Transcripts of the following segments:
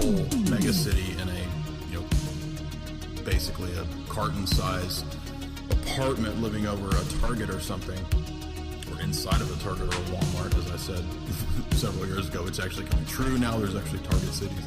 whole mega city in a, basically a carton-sized apartment living over a Target or something, or inside of a Target or a Walmart, as I said several years ago. It's actually coming true now. There's actually Target cities.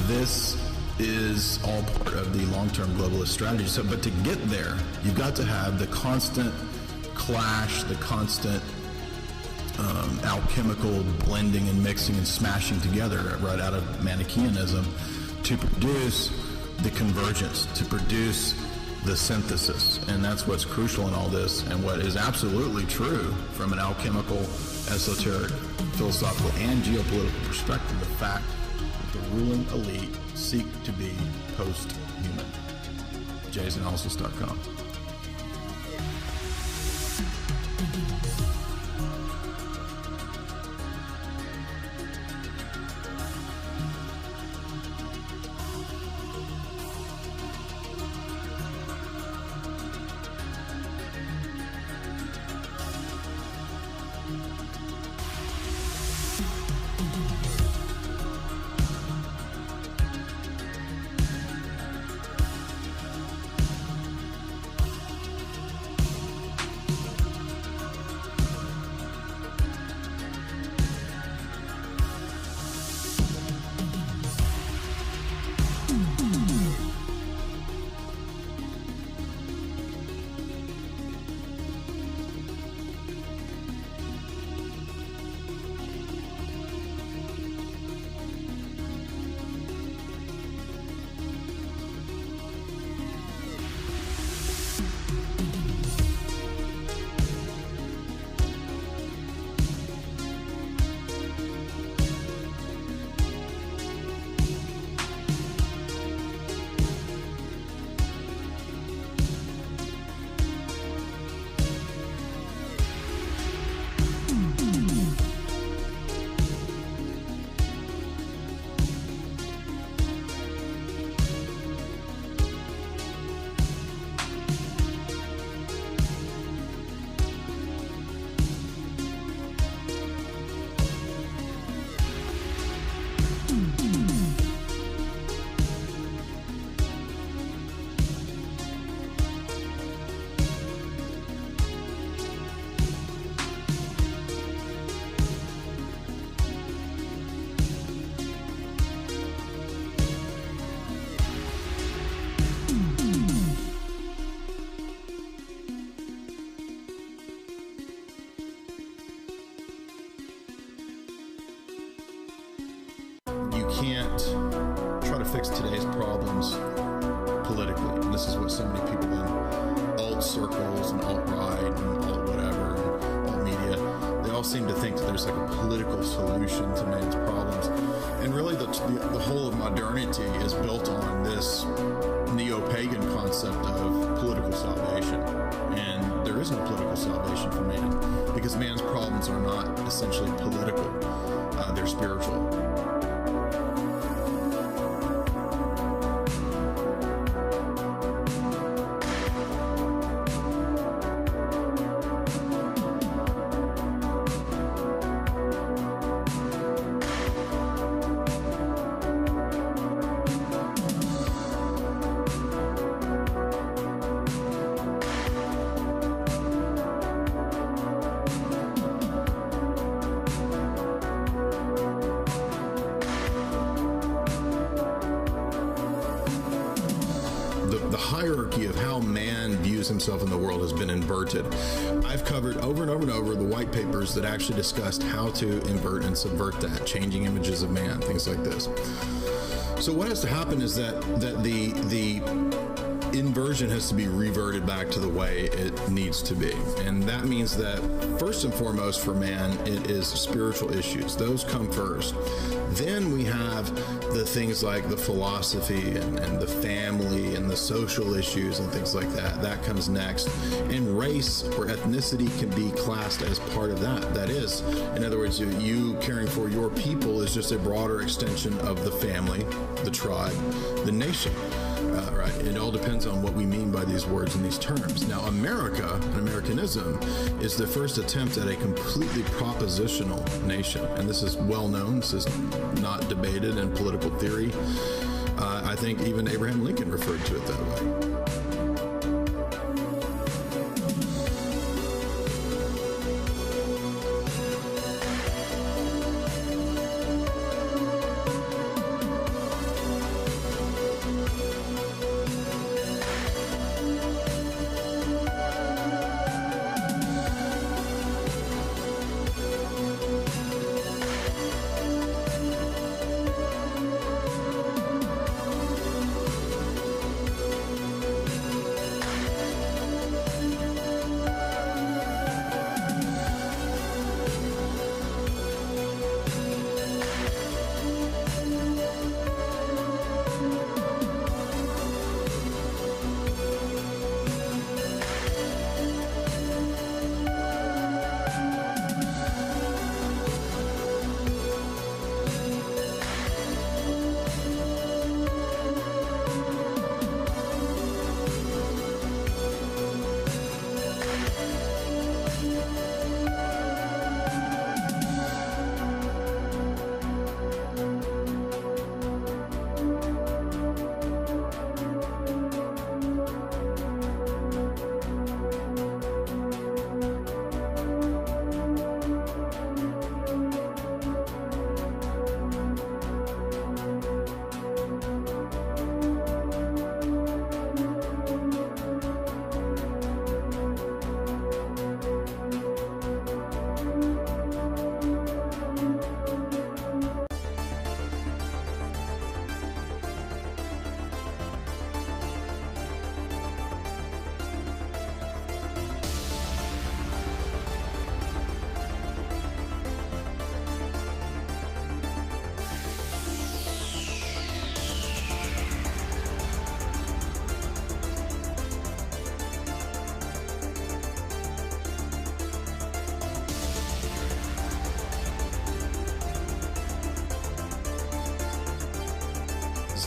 This is all part of the long-term globalist strategy. So, but to get there, you've got to have the constant clash, the constant alchemical blending and mixing and smashing together right out of Manichaeanism to produce the convergence, to produce the synthesis. And that's what's crucial in all this, and what is absolutely true from an alchemical, esoteric, philosophical, and geopolitical perspective, the fact the ruling elite seek to be post-human. jaysanalysis.com. Can't try to fix today's problems politically. And this is what so many people in alt circles and alt-right and alt-whatever and alt-media, they all seem to think that there's like a political solution to man's problems. And really the whole of modernity is built on this neo-pagan concept of political salvation. And there is no political salvation for man, because man's problems are not essentially political, they're spiritual. Hierarchy of how man views himself in the world has been inverted. I've covered over and over and over the white papers that actually discussed how to invert and subvert that, changing images of man, things like this. So what has to happen is that the inversion has to be reverted back to the way it needs to be. And that means that first and foremost for man, it is spiritual issues. Those come first. Then we have the things like the philosophy and the family and the social issues and things like that. That comes next. And race or ethnicity can be classed as part of that. That is, in other words, you caring for your people is just a broader extension of the family, the tribe, the nation. Right. It all depends on what we mean by these words and these terms. Now, America and Americanism is the first attempt at a completely propositional nation. And this is well known. This is not debated in political theory. I think even Abraham Lincoln referred to it that way.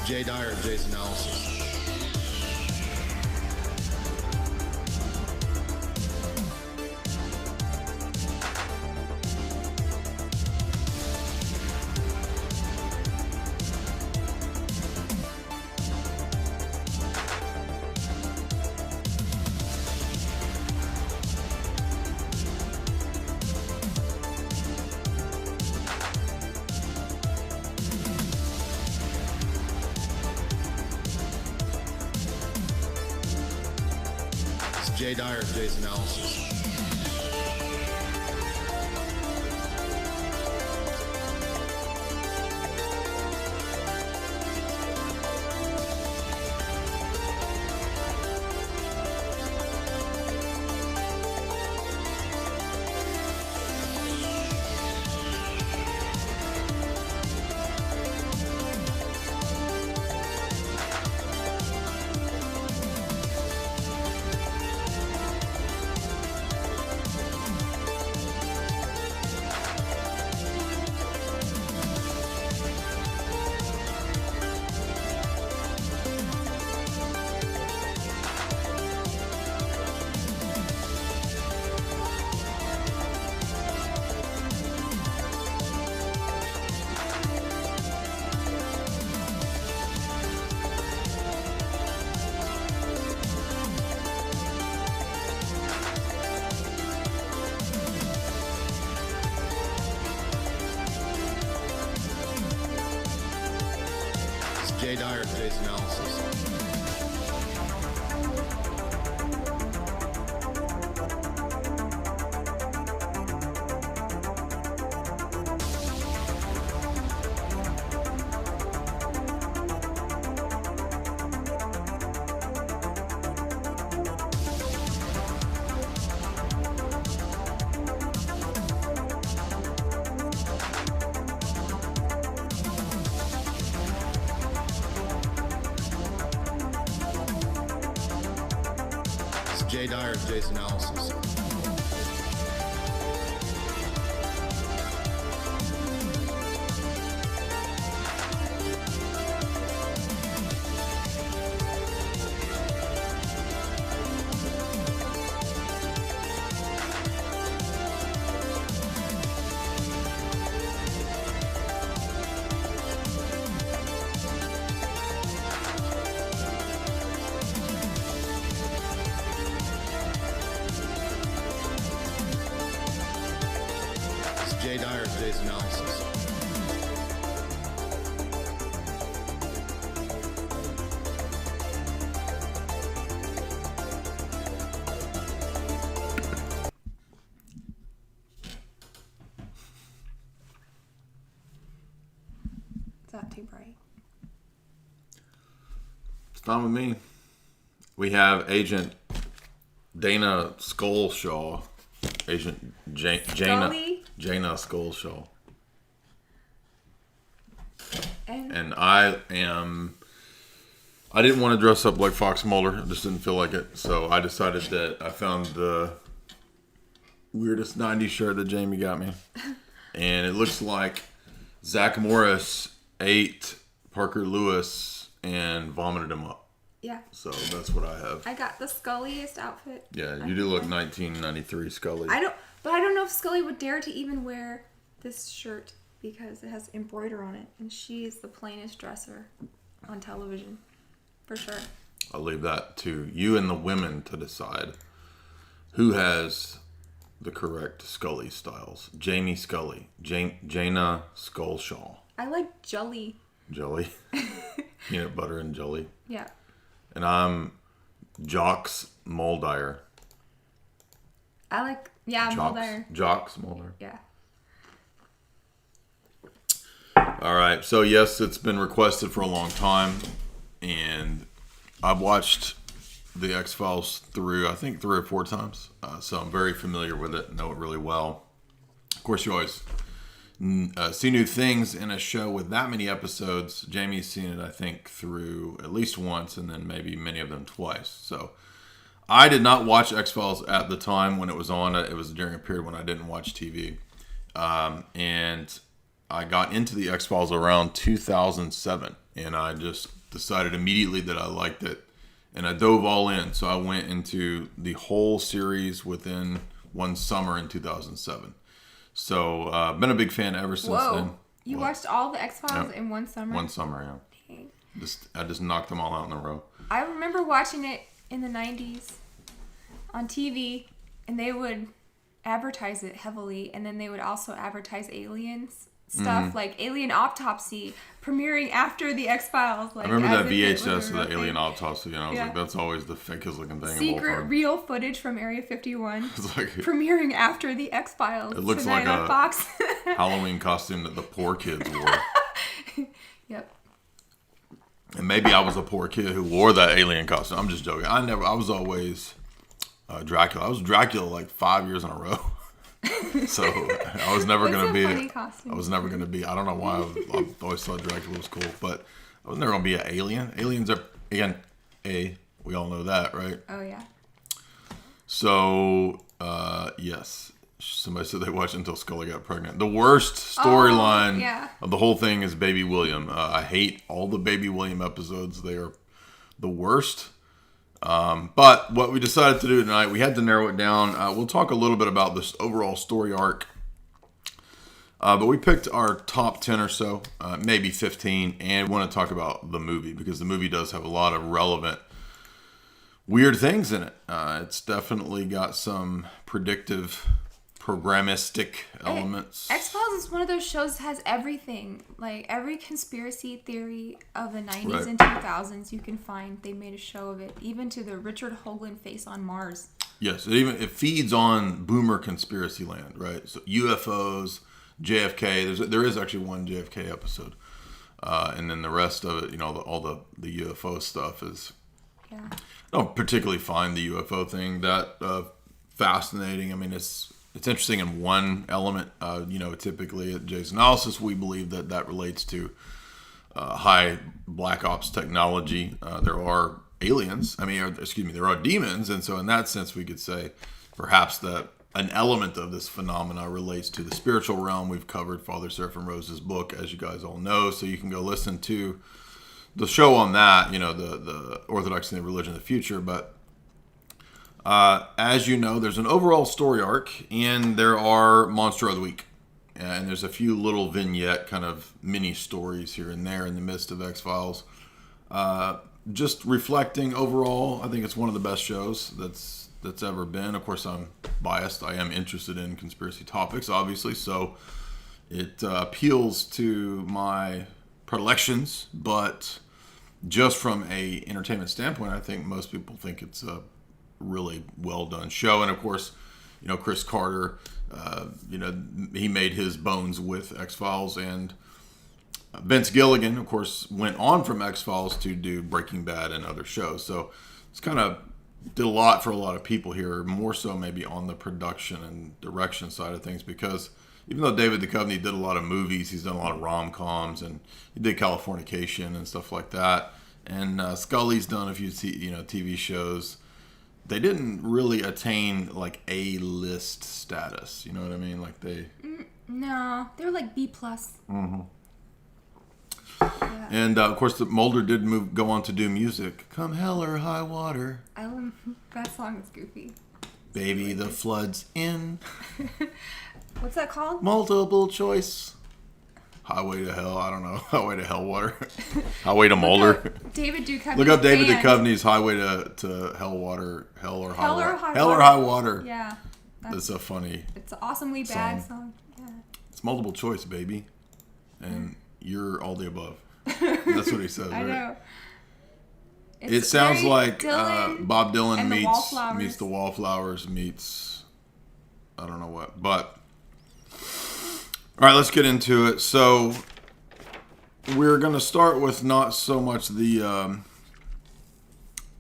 Jay Dyer of Jay's Analysis. Jay Dyer of Jay's Analysis. Jay Dyer of Jay's Analysis. Jay Dyer's Jay's Analysis. Jay Dyer's Jay's Analysis. Is that too bright? It's fine with me. We have Agent Dana Skullshaw. Agent Jaina Skullshaw. And I didn't want to dress up like Fox Mulder. I just didn't feel like it. So I decided that I found the weirdest 90s shirt that Jamie got me. And it looks like Zach Morris ate Parker Lewis and vomited him up. Yeah. So that's what I have. I got the Scullyest outfit. Yeah, you do look 1993 Scully. I don't know if Scully would dare to even wear this shirt because it has embroider on it, and she's the plainest dresser on television, for sure. I'll leave that to you and the women to decide who has the correct Scully styles. Jamie Scully, Jaina Skullshaw. I like jelly. Jelly, peanut butter and jelly. Yeah. And I'm Jocks Dyer. I like, Dyer. Jocks Dyer. Yeah. All right. So, yes, it's been requested for a long time. And I've watched the X-Files through, I think, 3 or 4 times. So I'm very familiar with it, know it really well. Of course, you always see new things in a show with that many episodes. Jamie's seen it, I think, through at least once, and then maybe many of them twice. So I did not watch X-Files at the time when it was on. It was during a period when I didn't watch TV. And I got into the X-Files around 2007, and I just decided immediately that I liked it, and I dove all in. So I went into the whole series within one summer in 2007. So, been a big fan ever since then. You watched all the X-Files in one summer? One summer, yeah. Dang. I just knocked them all out in a row. I remember watching it in the 90s on TV, and they would advertise it heavily, and then they would also advertise aliens stuff, like Alien Autopsy, premiering after the X-Files. Like, I remember that VHS of the Alien Autopsy, and I was like, that's always the fakest looking thing Secret of all time. real footage from Area 51. It's like, premiering after the X-Files. It looks like on a Fox. Halloween costume that the poor kids wore. Yep. And maybe I was a poor kid who wore that alien costume. I'm just joking. I was always Dracula. I was Dracula like 5 years in a row. So I was never going to be. I was never going to be. I don't know why. I always thought Dracula was cool, but I was never going to be an alien. Aliens are, again, we all know that, right? Oh yeah. So yes, somebody said they watched until Scully got pregnant. The worst storyline of the whole thing is Baby William. I hate all the Baby William episodes. They are the worst. But what we decided to do tonight, we had to narrow it down. We'll talk a little bit about this overall story arc. But we picked our top 10 or so, maybe 15, and we want to talk about the movie because the movie does have a lot of relevant weird things in it. It's definitely got some predictive, programmistic elements. X-Files is one of those shows that has everything. Like every conspiracy theory of the 90s and 2000s you can find. They made a show of it. Even to the Richard Hoagland face on Mars. Yes, it feeds on boomer conspiracy land, right? So UFOs, JFK. There is actually one JFK episode. And then the rest of it, all the UFO stuff is... Yeah. I don't particularly find the UFO thing that fascinating. I mean, it's interesting in one element. Typically at Jay's Analysis, we believe that relates to high black ops technology. There are aliens. I mean, there are demons, and so in that sense, we could say perhaps that an element of this phenomena relates to the spiritual realm. We've covered Father Seraphim Rose's book, as you guys all know, so you can go listen to the show on that. The Orthodoxy and the Religion of the Future, but. As you know, there's an overall story arc, and there are Monster of the Week. And there's a few little vignette kind of mini stories here and there in the midst of X-Files. Just reflecting overall, I think it's one of the best shows that's ever been. Of course, I'm biased. I am interested in conspiracy topics, obviously, so it appeals to my predilections. But just from a entertainment standpoint, I think most people think it's a really well done show. And of course, Chris Carter, he made his bones with X-Files, and Vince Gilligan, of course, went on from X-Files to do Breaking Bad and other shows. So it's kind of did a lot for a lot of people here, more so maybe on the production and direction side of things, because even though David Duchovny did a lot of movies, he's done a lot of rom-coms, and he did Californication and stuff like that. And Scully's done a few TV shows. They didn't really attain like A-list status. You know what I mean? Like they. No, they're like B+. Mm-hmm. Yeah. And of course, Mulder did go on to do music. Come hell or high water. I love that song. Is goofy. Baby, the flood's in. What's that called? Multiple choice. Highway to hell. I don't know. Highway to hell water. Highway to Mulder. David Duchovny. Look up David Duchovny's Highway to Hell Water. Hell or High Water. Hell or High Water. Yeah. That's a funny. It's an awesomely bad song. Yeah. It's multiple choice, baby. And you're all the above. That's what he says, right? I know. It sounds like Bob Dylan meets the Wallflowers meets I don't know what. But all right, let's get into it. So we're going to start with not so much the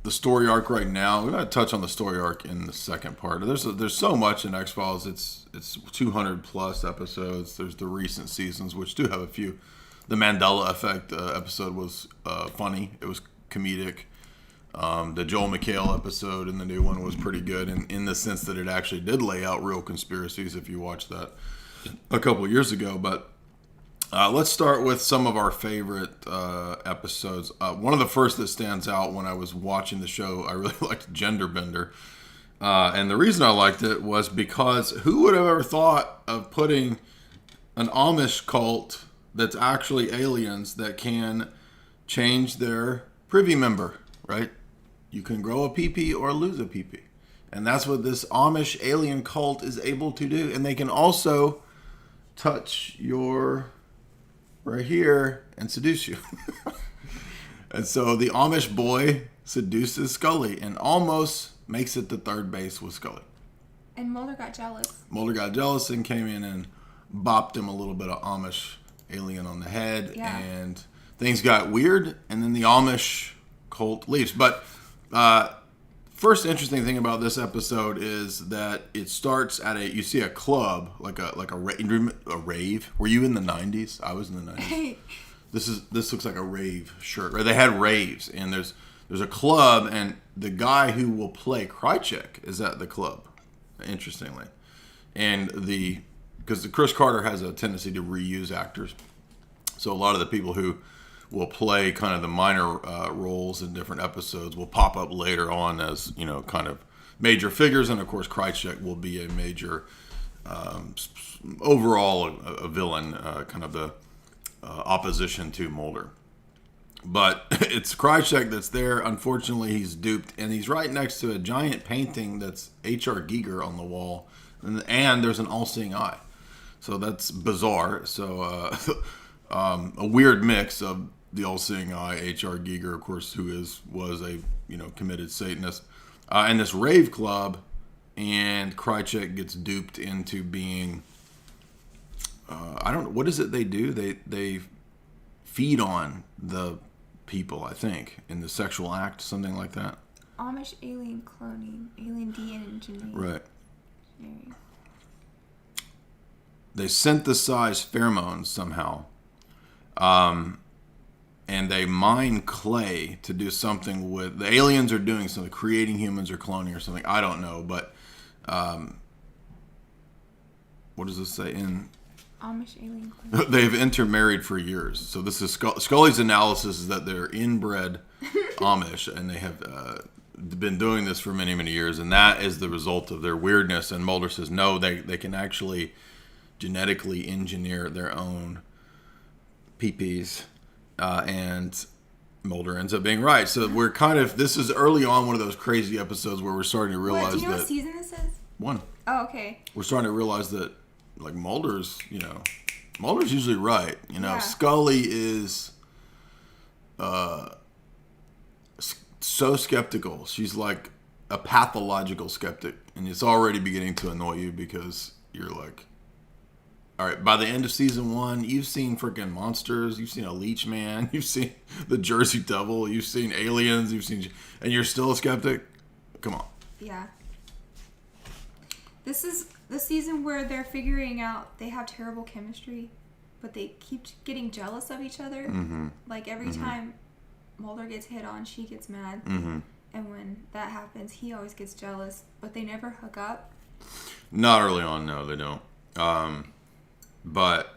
story arc right now. We're going to touch on the story arc in the second part. There's so much in X-Files. It's 200 plus episodes. There's the recent seasons, which do have a few. The Mandela Effect episode was funny. It was comedic. The Joel McHale episode in the new one was pretty good in the sense that it actually did lay out real conspiracies if you watched that a couple of years ago. But let's start with some of our favorite episodes. One of the first that stands out when I was watching the show, I really liked Gender Bender. And the reason I liked it was because who would have ever thought of putting an Amish cult that's actually aliens that can change their privy member, right? You can grow a pee-pee or lose a pee-pee. And that's what this Amish alien cult is able to do. And they can also touch your right here and seduce you. And so the Amish boy seduces Scully and almost makes it to third base with Scully. And Mulder got jealous. Mulder got jealous and came in and bopped him a little bit of Amish alien on the head. Yeah. And things got weird. And then the Amish cult leaves. But first interesting thing about this episode is that it starts at you see a club, like a rave. Were you in the 90s? I was in the 90s. This looks like a rave shirt. Right? They had raves, and there's a club, and the guy who will play Krychek is at the club, interestingly. And because Chris Carter has a tendency to reuse actors. So a lot of the people who will play kind of the minor roles in different episodes will pop up later on as, kind of major figures. And of course, Krychek will be a major, overall a villain, kind of the opposition to Mulder. But it's Krychek that's there. Unfortunately, he's duped. And he's right next to a giant painting that's H.R. Giger on the wall. And there's an all-seeing eye. So that's bizarre. So a weird mix of the all-seeing eye, H.R. Giger, of course, who was a committed Satanist, and this rave club, and Krychek gets duped into being I don't know, what is it they do? They feed on the people, I think, in the sexual act, something like that. Amish alien cloning, alien DNA engineering. Right. They synthesize pheromones somehow. and they mine clay to do something with... The aliens are doing something, creating humans or cloning or something. I don't know, but... what does this say? Amish alien cloning. They've intermarried for years. So this is... Scully's analysis is that they're inbred Amish, and they have been doing this for many, many years, and that is the result of their weirdness. And Mulder says, no, they can actually genetically engineer their own peepees, and Mulder ends up being right. So we're kind of, this is early on one of those crazy episodes where we're starting to realize do you know that... what season this is? 1. Oh, okay. We're starting to realize that, like, Mulder's usually right. Yeah. Scully is so skeptical. She's like a pathological skeptic, and it's already beginning to annoy you because you're like, all right, by the end of season 1, you've seen freaking monsters, you've seen a leech man, you've seen the Jersey Devil, you've seen aliens, and you're still a skeptic? Come on. Yeah. This is the season where they're figuring out they have terrible chemistry, but they keep getting jealous of each other. Mm-hmm. Like every time Mulder gets hit on, she gets mad. Mm-hmm. And when that happens, he always gets jealous, but they never hook up. Not early on, no, they don't. But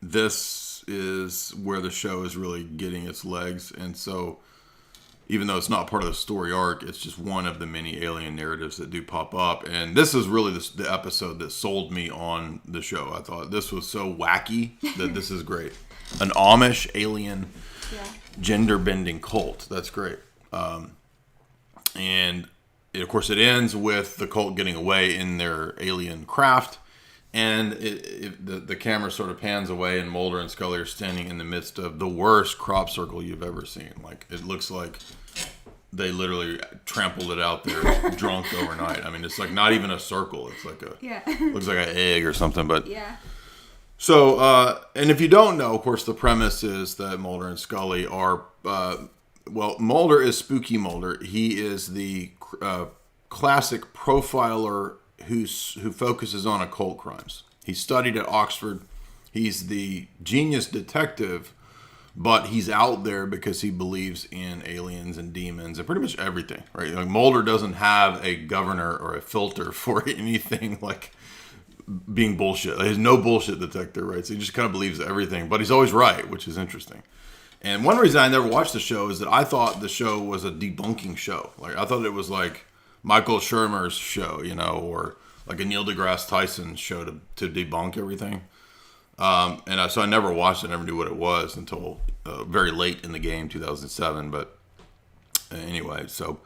this is where the show is really getting its legs. And so, even though it's not part of the story arc, it's just one of the many alien narratives that do pop up. And this is really the episode that sold me on the show. I thought this was so wacky that this is great. An Amish alien gender-bending cult. That's great. And, of course, it ends with the cult getting away in their alien craft. And the camera sort of pans away, and Mulder and Scully are standing in the midst of the worst crop circle you've ever seen. Like, it looks like they literally trampled it out there drunk overnight. I mean, it's like not even a circle. It's like looks like an egg or something. But yeah. So, and if you don't know, of course, the premise is that Mulder and Scully are, Mulder is Spooky Mulder. He is the classic profiler who focuses on occult crimes. He studied at Oxford. He's the genius detective, but he's out there because he believes in aliens and demons and pretty much everything, right? Like Mulder doesn't have a governor or a filter for anything like being bullshit. There's no bullshit detector, right? So he just kind of believes everything, but he's always right, which is interesting. And one reason I never watched the show is that I thought the show was a debunking show. Like I thought it was like Michael Shermer's show, or like a Neil deGrasse Tyson show to debunk everything. So I never watched it, never knew what it was until very late in the game, 2007. But anyway, so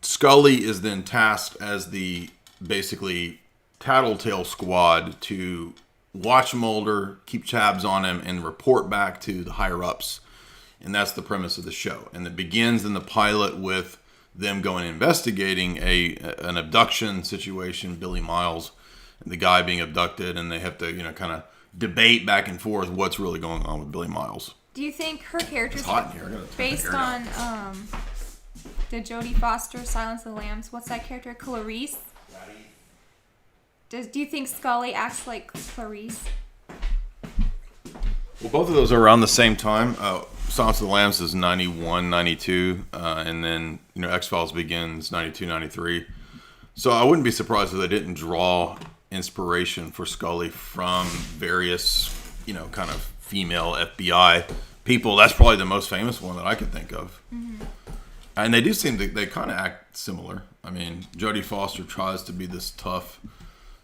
Scully is then tasked as the basically tattletale squad to watch Mulder, keep tabs on him, and report back to the higher-ups. And that's the premise of the show. And it begins in the pilot with them going investigating an abduction situation, Billy Miles, and the guy being abducted, and they have to, kind of debate back and forth what's really going on with Billy Miles. Do you think her character's It's hot in here. based on the Jodie Foster Silence of the Lambs? What's that character? Clarice? Do you think Scully acts like Clarice? Well, both of those are around the same time. Silence of the Lambs is 91, 92, and then, X-Files begins 92, 93. So I wouldn't be surprised if they didn't draw inspiration for Scully from various, kind of female FBI people. That's probably the most famous one that I could think of. Mm-hmm. And they do seem they kind of act similar. I mean, Jodie Foster tries to be this tough,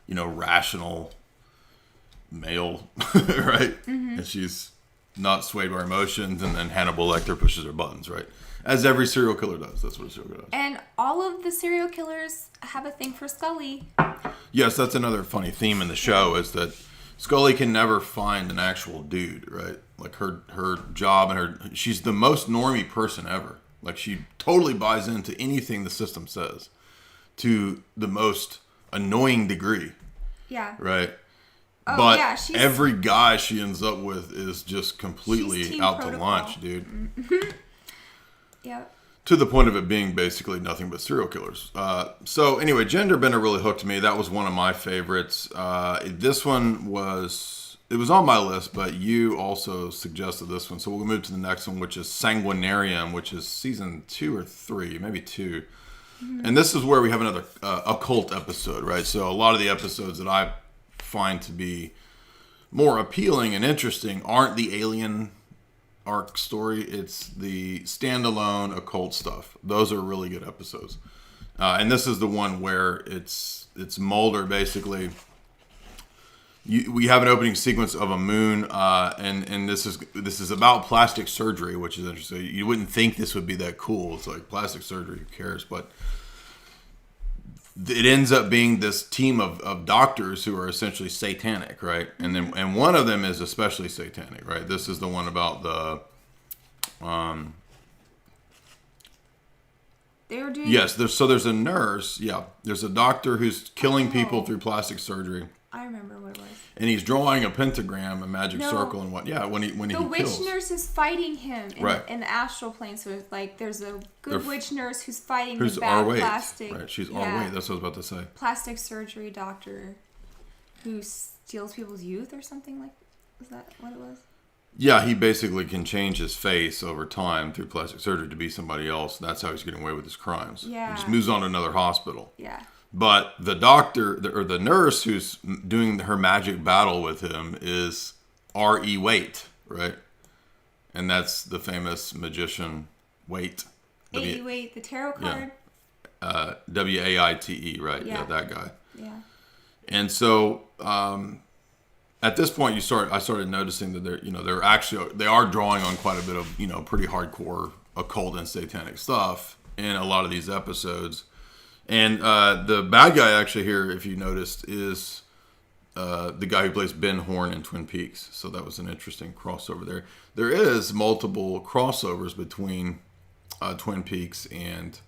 rational male, right? Mm-hmm. And she's not swayed by emotions, and then Hannibal Lecter pushes her buttons, right? As every serial killer does. That's what a serial killer does. And all of the serial killers have a thing for Scully. Yes, that's another funny theme in the show, is that Scully can never find an actual dude, right? Like her job and she's the most normie person ever. Like she totally buys into anything the system says to the most annoying degree. Yeah. Right? Oh, but yeah, every guy she ends up with is just completely out to lunch, dude. Mm-hmm. Yep. To the point of it being basically nothing but serial killers. So anyway, Gender Bender really hooked me. That was one of my favorites. This one was it was on my list, but you also suggested this one. So we'll move to the next one, which is Sanguinarium, which is season 2 or 3, maybe 2. Mm-hmm. And this is where we have another occult episode, right? So a lot of the episodes that I find to be more appealing and interesting aren't the alien arc story. It's the standalone occult stuff. Those are really good episodes. And this is the one where it's Mulder basically. We have an opening sequence of a moon, and this is about plastic surgery, which is interesting. You wouldn't think this would be that cool. It's like plastic surgery, who cares? But it ends up being this team of doctors who are essentially satanic, right? And one of them is especially satanic, right? This is the one about the they were doing there's a nurse, there's a doctor who's killing people through plastic surgery. I remember what it was. And he's drawing a pentagram, a magic circle, and what? Yeah, when he the witch kills. nurse is fighting him in the astral plane. So it's like there's a good witch nurse who's fighting the bad plastic. Right, she's R-Wade. That's what I was about to say. Plastic surgery doctor who steals people's youth or something like. Was that what it was? Yeah, he basically can change his face over time through plastic surgery to be somebody else. And that's how he's getting away with his crimes. Yeah. He just moves on to another hospital. Yeah. But the doctor, or the nurse who's doing her magic battle with him is R.E. Waite, right? And that's the famous magician Waite. A.E. Waite, the tarot card. Yeah. W-A-I-T-E, right? Yeah, that guy. Yeah. And so at this point, I started noticing that they are drawing on quite a bit of pretty hardcore occult and satanic stuff in a lot of these episodes. And the bad guy actually here, if you noticed, is the guy who plays Ben Horne in Twin Peaks. So that was an interesting crossover there. There is multiple crossovers between Twin Peaks and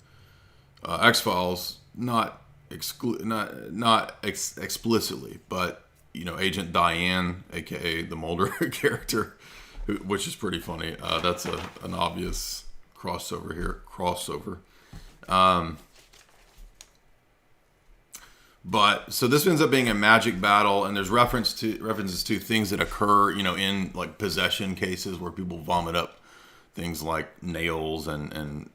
X-Files, not explicitly, but Agent Diane, aka the Mulder character, which is pretty funny. That's an obvious crossover here. But so this ends up being a magic battle, and there's references to things that occur, in like possession cases where people vomit up things like nails and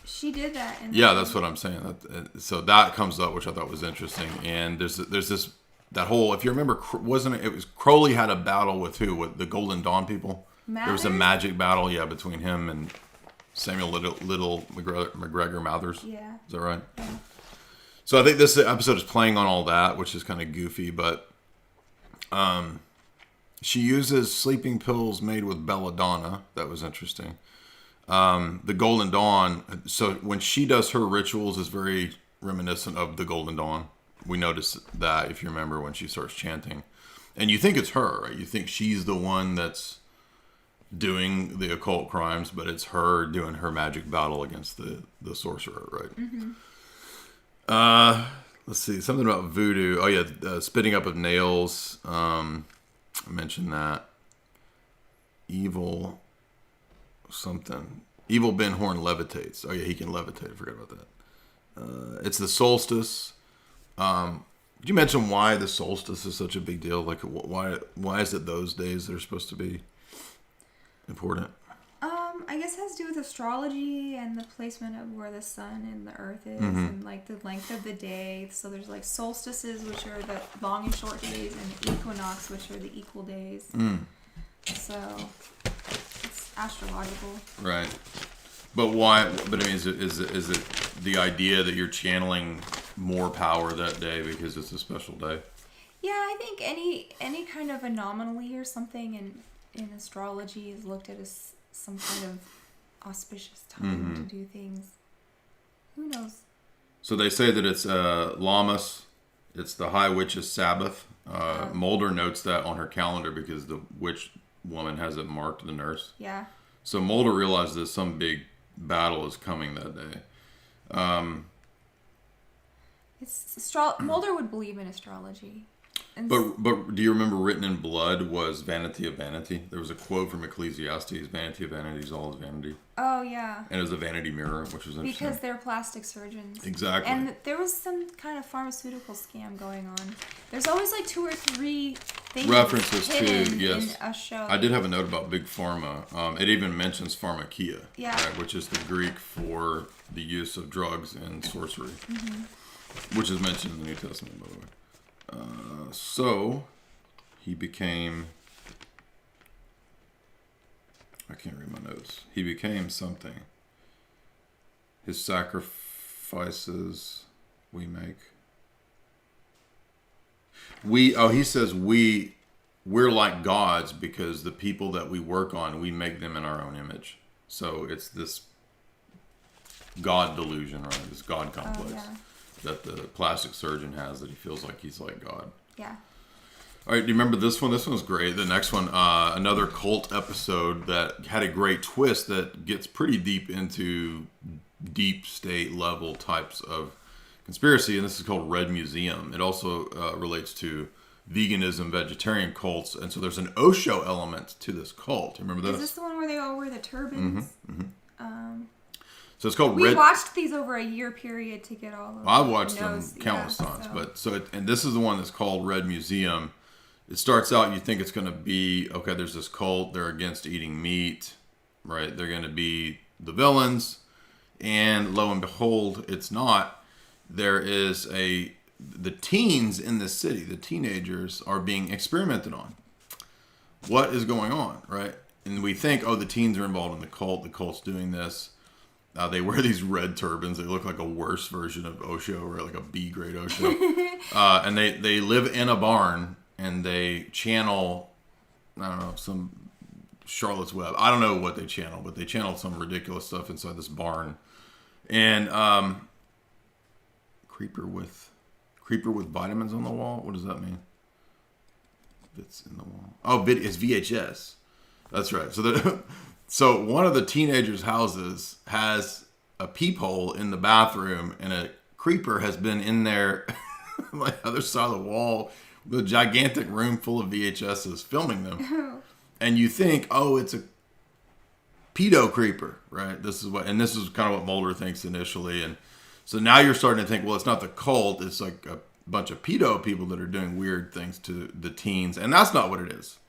she did that. That's what I'm saying. So that comes up, which I thought was interesting. And there's this that whole, if you remember, it was Crowley had a battle with who? With the Golden Dawn people. Mathers? There was a magic battle, between him and Samuel Little McGregor Mathers. Yeah. Is that right? Yeah. So I think this episode is playing on all that, which is kind of goofy, but she uses sleeping pills made with belladonna. That was interesting. The Golden Dawn, so when she does her rituals, is very reminiscent of the Golden Dawn. We notice that, if you remember, when she starts chanting. And you think it's her, right? You think she's the one that's doing the occult crimes, but it's her doing her magic battle against the sorcerer, right? Mm-hmm. Let's see, something about voodoo. Oh yeah, spitting up of nails. I mentioned that. Evil Ben Horne levitates. Oh yeah, he can levitate. I forgot about that. It's the solstice. Did you mention why the solstice is such a big deal? Like, why is it those days that are supposed to be important? I guess it has to do with astrology and the placement of where the sun and the earth is, mm-hmm. and like the length of the day. So there's like solstices, which are the long and short days, and equinox, which are the equal days. So it's astrological, right? But why? But I mean, is it the idea that you're channeling more power that day because it's a special day? Yeah, I think any kind of anomaly or something in astrology is looked at as some kind of auspicious time to do things. Who knows? So they say that it's Lammas. It's the High Witch's Sabbath. Mulder notes that on her calendar because the witch woman has it marked, the nurse. Yeah. So Mulder realizes that some big battle is coming that day. Mulder would believe in astrology. But do you remember written in blood was vanity of vanity? There was a quote from Ecclesiastes, vanity of vanities, all is vanity. Oh, yeah. And it was a vanity mirror, which was interesting. Because they're plastic surgeons. Exactly. And there was some kind of pharmaceutical scam going on. There's always like 2 or 3 things references to, hidden yes. in a show. I did have a note about Big Pharma. It even mentions pharmakia, Yeah. right, which is the Greek for the use of drugs and sorcery, which is mentioned in the New Testament, by the way. So he became... I can't read my notes. He became something. His sacrifices we make. He says we're like gods because the people that we work on, we make them in our own image. So it's this God delusion, right? This God complex that the plastic surgeon has, that he feels like he's like God. Yeah. All right, do you remember this one? This one's great. The next one, another cult episode that had a great twist that gets pretty deep into deep state level types of conspiracy, and this is called Red Museum. It also relates to veganism, vegetarian cults, and so there's an Osho element to this cult. Remember this? Is this the one where they all wear the turbans? So it's called We watched these over a year period to get all of them. I've watched them countless times, and this is the one that's called Red Museum. It starts out, you think it's going to be, okay, there's this cult, they're against eating meat, right? They're going to be the villains, and lo and behold, it's not. There is the teens in this city, the teenagers, are being experimented on. What is going on, right? And we think, the teens are involved in the cult's doing this. They wear these red turbans. They look like a worse version of Osho, or like a B-grade Osho. And they live in a barn, and they channel, I don't know, some Charlotte's Web. I don't know what they channel, but they channel some ridiculous stuff inside this barn. And creeper with vitamins on the wall. What does that mean? It's in the wall. Oh, it's VHS. That's right. So one of the teenagers' houses has a peephole in the bathroom, and a creeper has been in there, on the other side of the wall, with a gigantic room full of VHSs filming them. And you think, it's a pedo creeper, right? This is kind of what Mulder thinks initially. And so now you're starting to think, well, it's not the cult. It's like a bunch of pedo people that are doing weird things to the teens. And that's not what it is.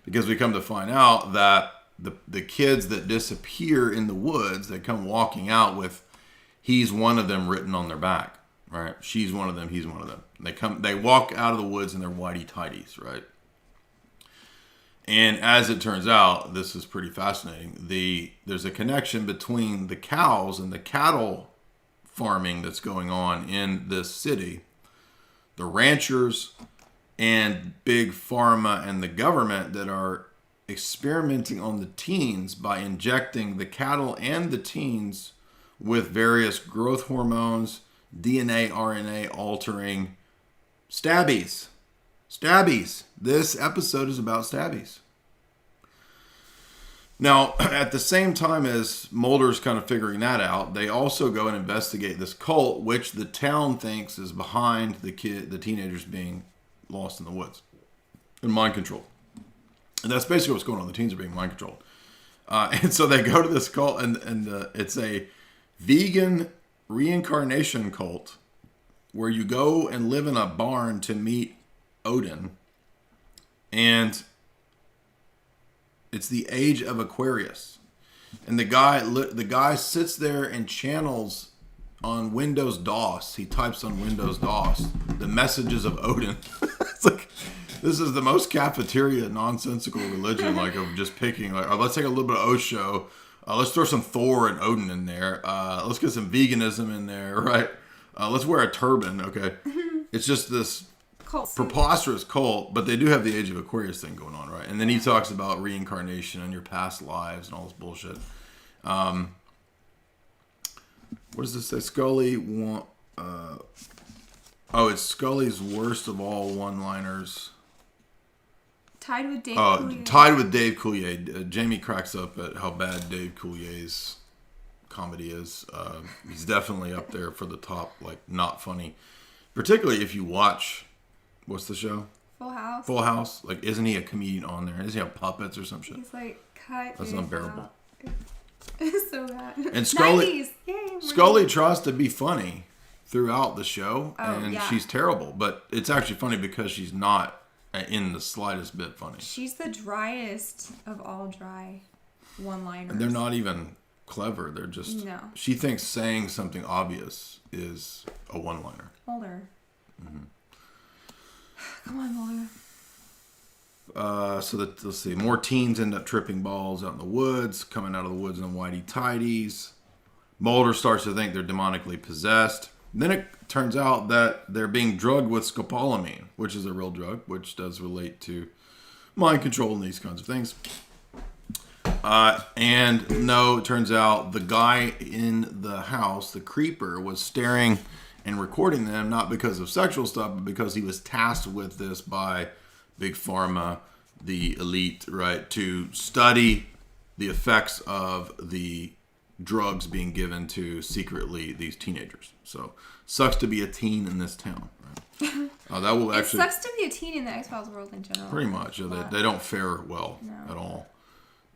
Because we come to find out that the kids that disappear in the woods, they come walking out with, he's one of them written on their back, right? She's one of them, he's one of them. They walk out of the woods in their whitey-tighties, right? And as it turns out, this is pretty fascinating. There's a connection between the cows and the cattle farming that's going on in this city. The ranchers and big pharma and the government that are experimenting on the teens by injecting the cattle and the teens with various growth hormones, DNA, RNA altering stabbies. This episode is about stabbies. Now, at the same time as Mulder's kind of figuring that out, they also go and investigate this cult, which the town thinks is behind the teenagers being lost in the woods and mind controlled. And that's basically what's going on. The teens are being mind controlled. And so they go to this cult, and it's a vegan reincarnation cult where you go and live in a barn to meet Odin. And it's the age of Aquarius. And the guy sits there and channels on Windows DOS. He types on Windows DOS the messages of Odin. It's like, this is the most cafeteria nonsensical religion, like of just picking, like, let's take a little bit of Osho, let's throw some Thor and Odin in there, let's get some veganism in there, right? Let's wear a turban, okay? It's just this preposterous cult, but they do have the Age of Aquarius thing going on, right? And then he talks about reincarnation and your past lives and all this bullshit. What does this say? Scully it's Scully's worst of all one-liners. Tied with Dave Coulier. Tied with Dave Coulier. Jamie cracks up at how bad Dave Coulier's comedy is. He's definitely up there for the top, like, not funny. Particularly if you watch, what's the show? Full House. Full House. Like, isn't he a comedian on there? Doesn't he have puppets or some shit? He's like, cut. That's unbearable. It's so bad. And Scully, 90s. Yay, Scully tries to be funny throughout the show, and she's terrible. But it's actually funny because she's not in the slightest bit funny. She's the driest of all dry one-liners. And they're not even clever. They're just... No. She thinks saying something obvious is a one-liner. Mulder. Mm-hmm. Come on, Mulder. Let's see. More teens end up tripping balls out in the woods, coming out of the woods in whitey tighties. Mulder starts to think they're demonically possessed. Then it turns out that they're being drugged with scopolamine, which is a real drug, which does relate to mind control and these kinds of things. And no, it turns out the guy in the house, the creeper, was staring and recording them, not because of sexual stuff, but because he was tasked with this by Big Pharma, the elite, right, to study the effects of the drugs being given to secretly these teenagers. So, sucks to be a teen in this town. Right? That will actually. It sucks to be a teen in the X-Files world in general. Pretty much. They don't fare well at all.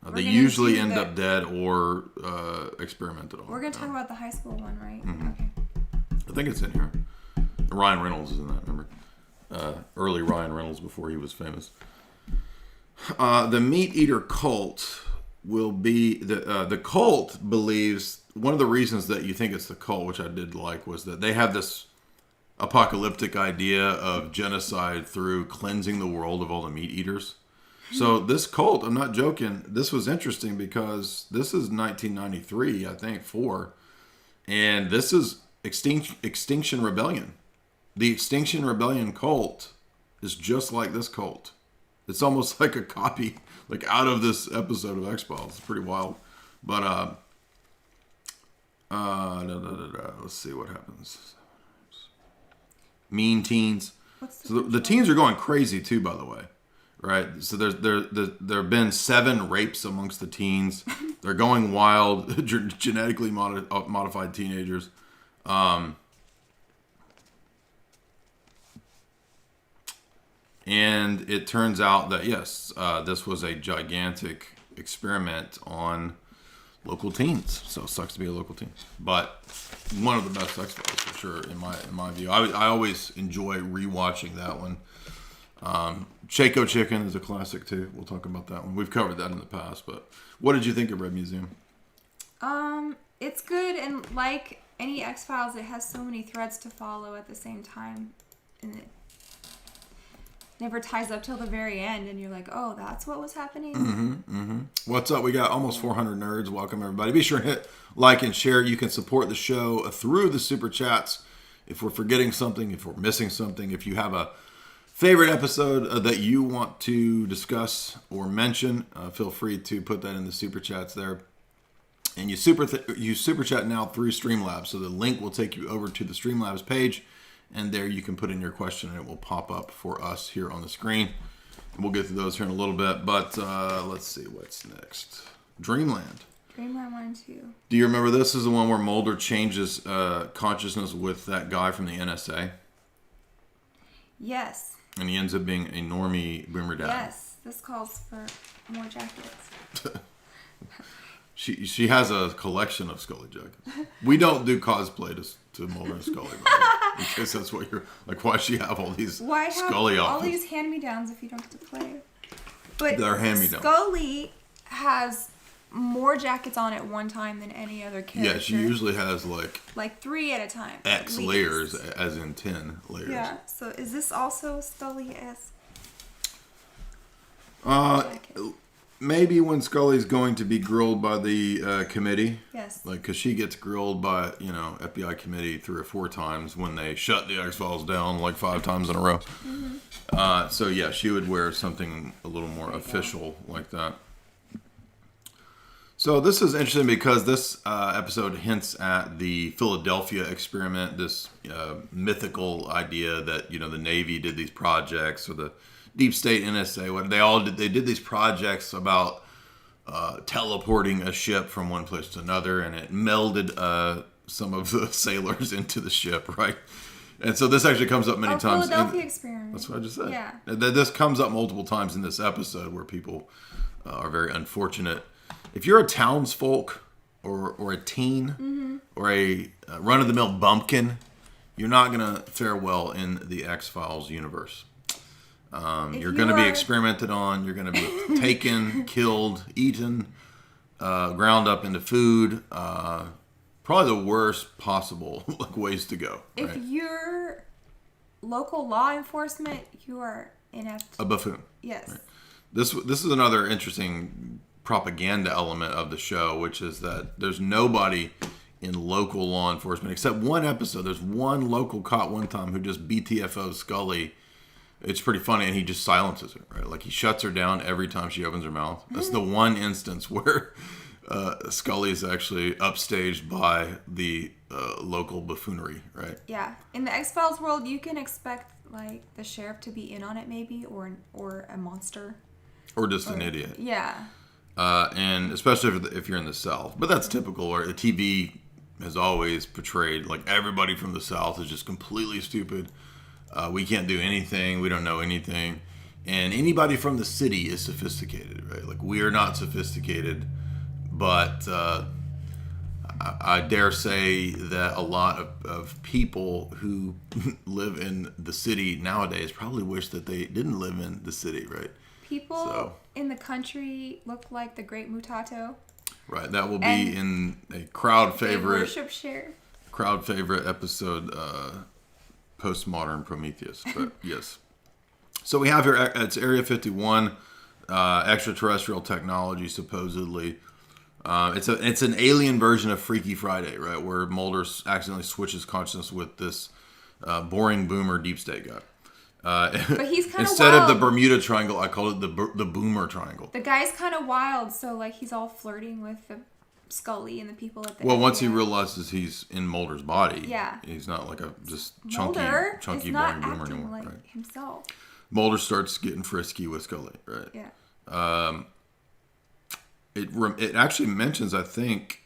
They gonna usually end up dead or experimented on. We're going to talk about the high school one, right? Mm-hmm. Okay. I think it's in here. Ryan Reynolds is in that, remember? Early Ryan Reynolds before he was famous. The Meat Eater cult will be... The cult believes... One of the reasons that you think it's the cult, which I did like, was that they have this apocalyptic idea of genocide through cleansing the world of all the meat eaters. So this cult, I'm not joking, this was interesting because this is 1993, I think, 4. And this is Extinction Rebellion. The Extinction Rebellion cult is just like this cult. It's almost like a copy, like out of this episode of X-Files. It's pretty wild. But, let's see what happens. Mean teens. So the teens are going crazy too, by the way. Right? So there have been 7 rapes amongst the teens. They're going wild, genetically modified teenagers. And it turns out that, yes, this was a gigantic experiment on local teens. So it sucks to be a local teen. But one of the best X-Files, for sure, in my view. I always enjoy rewatching that one. Chaco Chicken is a classic, too. We'll talk about that one. We've covered that in the past. But what did you think of Red Museum? It's good. And like any X-Files, it has so many threads to follow at the same time. And it never ties up till the very end, and you're like, oh, that's what was happening? What's up? We got almost 400 nerds. Welcome, everybody. Be sure to hit like and share. You can support the show through the super chats. If we're forgetting something, if we're missing something, if you have a favorite episode that you want to discuss or mention, feel free to put that in the super chats there. And you super chat now through Streamlabs, so the link will take you over to the Streamlabs page. And there you can put in your question and it will pop up for us here on the screen. And we'll get to those here in a little bit. But let's see what's next. Dreamland. Dreamland 1 and 2. Do you remember this? This is the one where Mulder changes consciousness with that guy from the NSA? Yes. And he ends up being a normie boomer dad. Yes. This calls for more jackets. She has a collection of Scully jackets. We don't do cosplay to Mulder and Scully, in case that's what you're like. Why does she have all these Scully outfits? All these hand-me-downs if you don't get to play? But they're hand-me-downs. Scully has more jackets on at one time than any other character. Yeah, she usually has like 3 at a time. X layers, as in 10 layers. Yeah. So is this also Scully-esque? Maybe when Scully's going to be grilled by the committee. Yes. Like, because she gets grilled by, FBI committee 3 or 4 times when they shut the X-Files down like 5 times in a row. Mm-hmm. So, yeah, she would wear something a little more official like that. So this is interesting because this episode hints at the Philadelphia experiment, this mythical idea that, the Navy did these projects, or the Deep State, NSA, what they all did. They did these projects about teleporting a ship from one place to another, and it melded some of the sailors into the ship, right? And so this actually comes up many times. Philadelphia experiment. That's what I just said. Yeah. This comes up multiple times in this episode where people are very unfortunate. If you're a townsfolk or a teen or a run-of-the-mill bumpkin, you're not going to fare well in the X-Files universe. You're going to be experimented on. You're going to be taken, killed, eaten, ground up into food. Probably the worst possible ways to go. Right? If you're local law enforcement, you are inept. A buffoon. Yes. Right. This is another interesting propaganda element of the show, which is that there's nobody in local law enforcement except one episode. There's one local cop one time who just BTFOs Scully. It's pretty funny, and he just silences her, right? Like, he shuts her down every time she opens her mouth. That's the one instance where Scully is actually upstaged by the local buffoonery, right? Yeah. In the X-Files world, you can expect, like, the sheriff to be in on it, maybe, or a monster. Or just an idiot. Yeah. And especially if you're in the South. But that's typical, or the TV has always portrayed, like, everybody from the South is just completely stupid. We can't do anything. We don't know anything. And anybody from the city is sophisticated, right? Like, we are not sophisticated, but I dare say that a lot of people who live in the city nowadays probably wish that they didn't live in the city, right? People in the country look like the Great Mutato. Right. That will be in a crowd favorite. Worship sheriff. Crowd favorite episode, Postmodern Prometheus. But yes. So we have here, it's Area 51, extraterrestrial technology, supposedly. It's an alien version of Freaky Friday, right? Where Mulder accidentally switches consciousness with this boring boomer deep state guy. But he's kind of instead wild. of the Bermuda Triangle, I call it the Boomer Triangle. The guy's kind of wild, so like he's all flirting with the Scully and the people at the Well, once he FBI. realizes he's in Mulder's body, Yeah. he's not like a just Mulder chunky is not boring boomer acting anymore. like Right? himself. Mulder starts getting frisky with Scully, right? Yeah. It actually mentions, I think,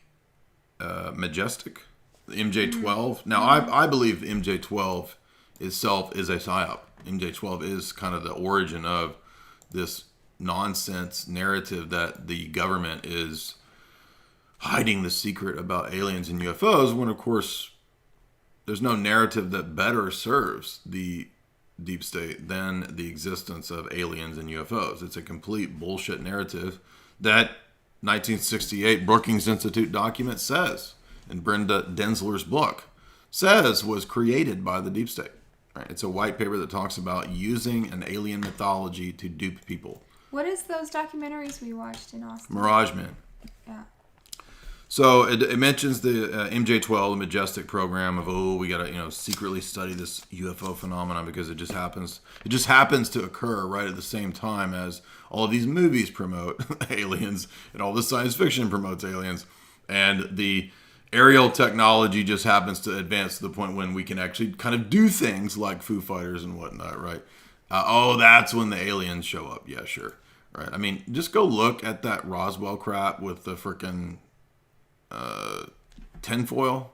Majestic, MJ-12. Now, I believe MJ-12 itself is a psyop. MJ-12 is kind of the origin of this nonsense narrative that the government is hiding the secret about aliens and UFOs, when, of course, there's no narrative that better serves the deep state than the existence of aliens and UFOs. It's a complete bullshit narrative that 1968 Brookings Institute document says, in Brenda Densler's book, says was created by the deep state. Right? It's a white paper that talks about using an alien mythology to dupe people. What is those documentaries we watched in Austin? Mirage Men. Yeah. So it mentions the MJ-12, the Majestic program of, we got to secretly study this UFO phenomenon because it just happens to occur right at the same time as all of these movies promote aliens and all this science fiction promotes aliens, and the aerial technology just happens to advance to the point when we can actually kind of do things like Foo Fighters and whatnot, right? That's when the aliens show up. Yeah, sure. Right. I mean, just go look at that Roswell crap with the frickin' tinfoil.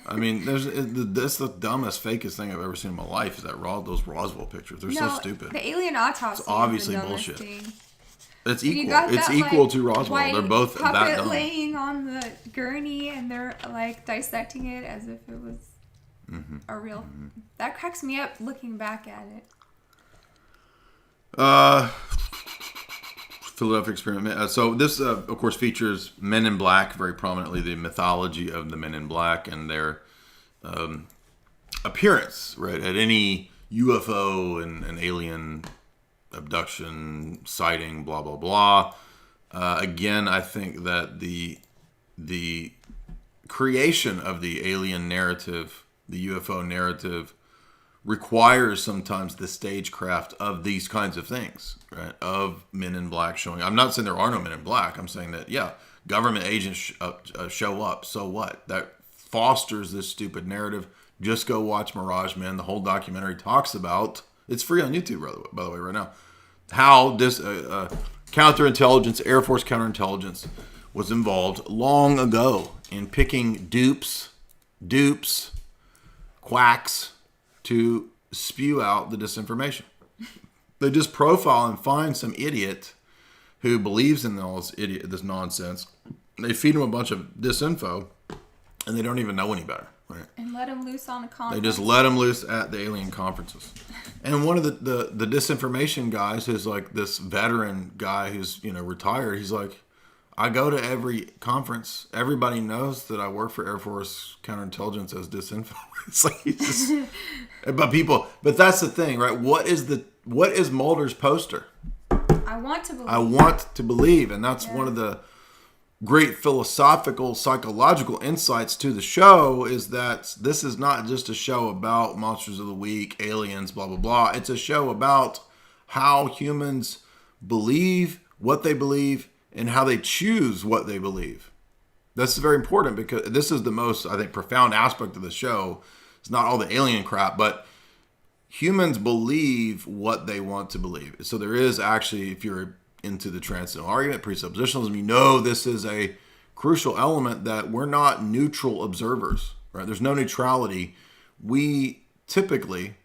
I mean, that's the dumbest, fakest thing I've ever seen in my life. Is those Roswell pictures? They're so stupid. The alien autopsy. It's obviously is the dumbest bullshit. thing. It's equal. It's equal to Roswell. They're both that puppet dumb. laying on the gurney, and they're like dissecting it as if it was a real. That cracks me up looking back at it. Philadelphia Experiment. So this, of course, features Men in Black very prominently, the mythology of the Men in Black and their appearance, right, at any UFO and alien abduction, sighting, blah, blah, blah. Again, I think that the creation of the alien narrative, the UFO narrative, requires sometimes the stagecraft of these kinds of things, right? Of Men in Black showing. I'm not saying there are no Men in Black. I'm saying that, government agents show up. So what? That fosters this stupid narrative. Just go watch Mirage Men. The whole documentary talks about, it's free on YouTube, by the way, right now, how this counterintelligence, Air Force counterintelligence, was involved long ago in picking dupes, quacks, to spew out the disinformation. They just profile and find some idiot who believes in all this nonsense. They feed him a bunch of disinfo, and they don't even know any better. Right. And let them loose on a conference. They just let them loose at the alien conferences. And one of the disinformation guys is like this veteran guy who's, retired. He's like, I go to every conference. Everybody knows that I work for Air Force counterintelligence as disinfo. It's like he's just, but that's the thing, right? What is Mulder's poster? I want to believe. I want to believe, and that's one of the great philosophical, psychological insights to the show is that this is not just a show about monsters of the week, aliens, blah, blah, blah. It's a show about how humans believe what they believe and how they choose what they believe. This is very important because this is the most, I think, profound aspect of the show. It's not all the alien crap, but humans believe what they want to believe. So there is actually, if you're into the transcendental argument, presuppositionalism, this is a crucial element that we're not neutral observers, right? There's no neutrality. We typically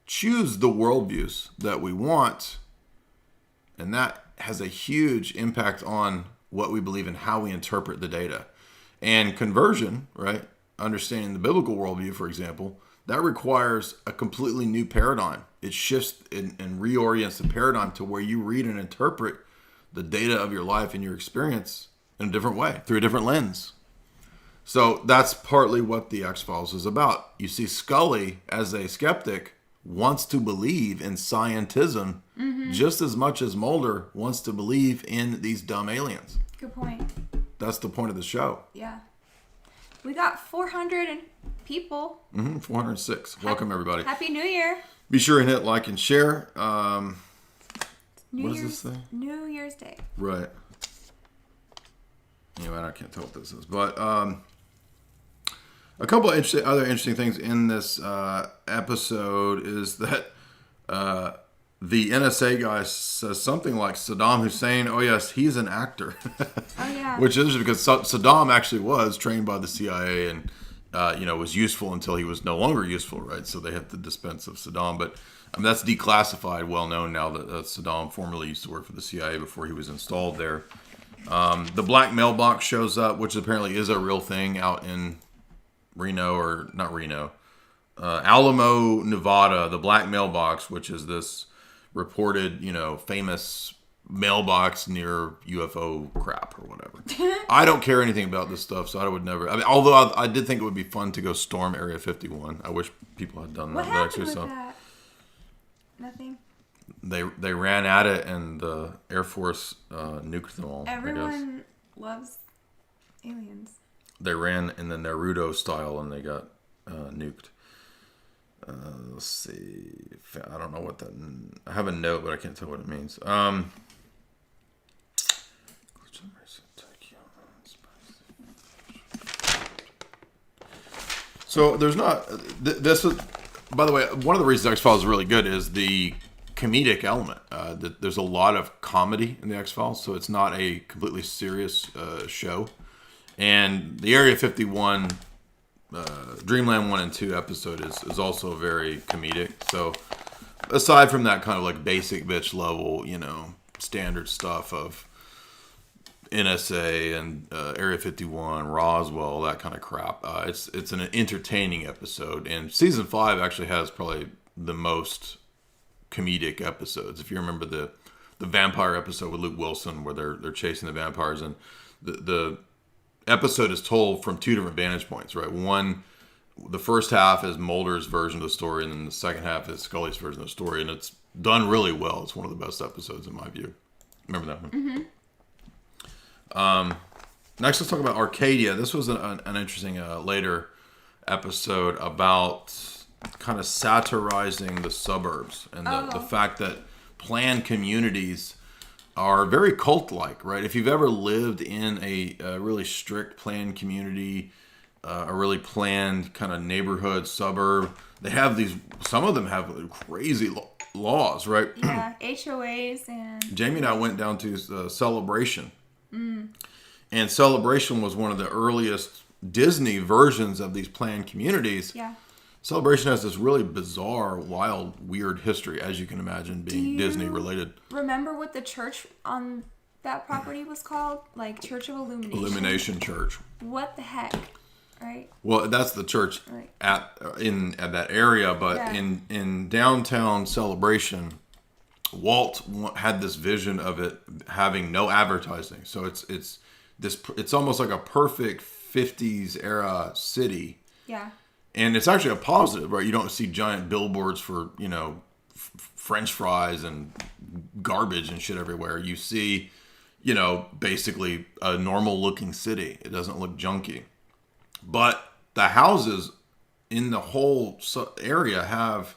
choose the worldviews that we want, and that has a huge impact on what we believe and how we interpret the data. And conversion, right? Understanding the biblical worldview, for example, that requires a completely new paradigm. It shifts and reorients the paradigm to where you read and interpret the data of your life and your experience in a different way, through a different lens. So that's partly what the X-Files is about. You see, Scully, as a skeptic, wants to believe in scientism just as much as Mulder wants to believe in these dumb aliens. Good point. That's the point of the show. Yeah. We got 400 people. 406. Welcome, everybody. Happy New Year. Be sure and hit like and share. What does this say? New Year's Day. Right. Anyway, I can't tell what this is. But a couple of other interesting things in this episode is that the NSA guy says something like Saddam Hussein, oh yes, he's an actor. Oh yeah. Which is because Saddam actually was trained by the CIA and was useful until he was no longer useful, right? So they had to dispense of Saddam. But that's declassified, well known now that Saddam formerly used to work for the CIA before he was installed there. The black mailbox shows up, which apparently is a real thing out in Alamo, Nevada. The black mailbox, which is this reported, famous mailbox near UFO crap or whatever. I don't care anything about this stuff, so I would never. Although I did think it would be fun to go storm Area 51. I wish people had done that. What happened with that? Nothing. They ran at it, and the Air Force nuked them all. Everyone loves aliens. They ran in the Naruto style, and they got nuked. Let's see. I don't know what that. I have a note, but I can't tell what it means. So there's not. This is, by the way, one of the reasons X-Files is really good is the comedic element. There's a lot of comedy in the X-Files, so it's not a completely serious show. And the Area 51. Dreamland 1 and 2 episode is also very comedic. So aside from that kind of like basic bitch level, standard stuff of NSA and Area 51, Roswell, that kind of crap, it's an entertaining episode. And season 5 actually has probably the most comedic episodes. If you remember the vampire episode with Luke Wilson where they're chasing the vampires, and the episode is told from two different vantage points, right? One, the first half is Mulder's version of the story, and then the second half is Scully's version of the story, and it's done really well. It's one of the best episodes in my view. Remember that one? Mm-hmm. Next, let's talk about Arcadia. This was an interesting later episode about kind of satirizing the suburbs and the fact that planned communities are very cult-like, right? If you've ever lived in a really strict planned community, a really planned kind of neighborhood, suburb, they have these, some of them have crazy laws, right? Yeah, HOAs and... Jamie and I went down to Celebration. And Celebration was one of the earliest Disney versions of these planned communities. Yeah. Celebration has this really bizarre, wild, weird history, as you can imagine, being Disney related. Remember what the church on that property was called? Like Church of Illumination. Illumination Church. What the heck? right? Well, that's the church Right. at that area, but Yeah. in downtown Celebration, Walt had this vision of it having no advertising. So it's almost like a perfect 50s era city. Yeah. And it's actually a positive, right? You don't see giant billboards for, French fries and garbage and shit everywhere. You see, basically a normal looking city. It doesn't look junky. But the houses in the whole area have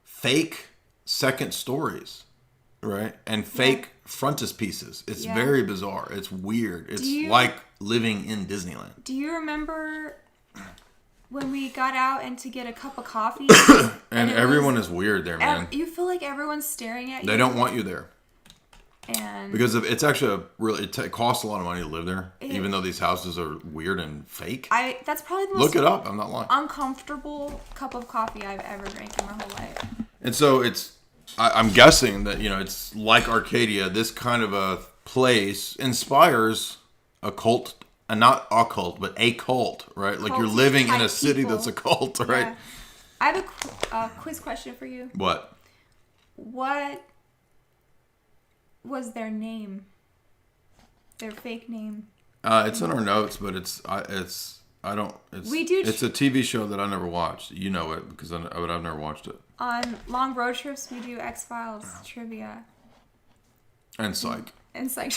fake second stories, right? And fake frontispieces. It's very bizarre. It's weird. It's like living in Disneyland. Do you remember when we got out and to get a cup of coffee? and everyone is weird there, man. You feel like everyone's staring at you. They don't want you there. And because it's actually it costs a lot of money to live there, even though these houses are weird and fake. That's probably the most Look it up. I'm not lying. uncomfortable cup of coffee I've ever drank in my whole life. And so I'm guessing that it's like Arcadia. This kind of a place inspires a cult, and not occult, but a cult, right? Like you're living in a city that's a cult, right? Yeah. I have a quiz question for you. What? What was their name? Their fake name? It's in our notes, but it's a TV show that I never watched. You know it because I've never watched it. On long road trips, we do X-Files trivia. And Psych. And Psych.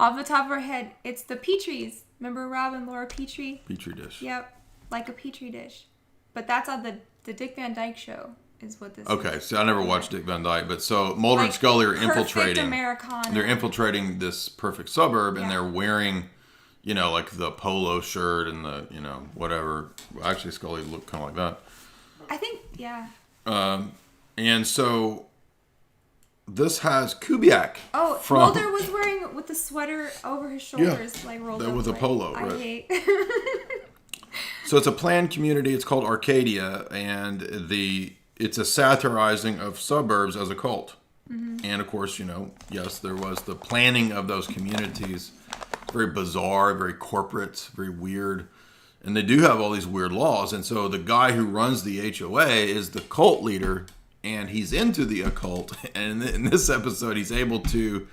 Off the top of our head, it's the Petries. Remember Rob and Laura Petrie? Petri dish. Yep, like a Petri dish. But that's on the Dick Van Dyke Show. Is what this okay, is. so I never watched Dick Van Dyke, but so Mulder and Scully are infiltrating. Americana. They're infiltrating this perfect suburb, and they're wearing, like the polo shirt and the, whatever. Well, actually, Scully looked kind of like that. I think, yeah. And so this has Kubiak. Oh, Mulder was wearing with the sweater over his shoulders, rolled up. With a polo, right? I hate. So it's a planned community. It's called Arcadia, and it's a satirizing of suburbs as a cult. Mm-hmm. And of course, yes, there was the planning of those communities. Very bizarre, very corporate, very weird. And they do have all these weird laws. And so the guy who runs the HOA is the cult leader, and he's into the occult. And in this episode, he's able to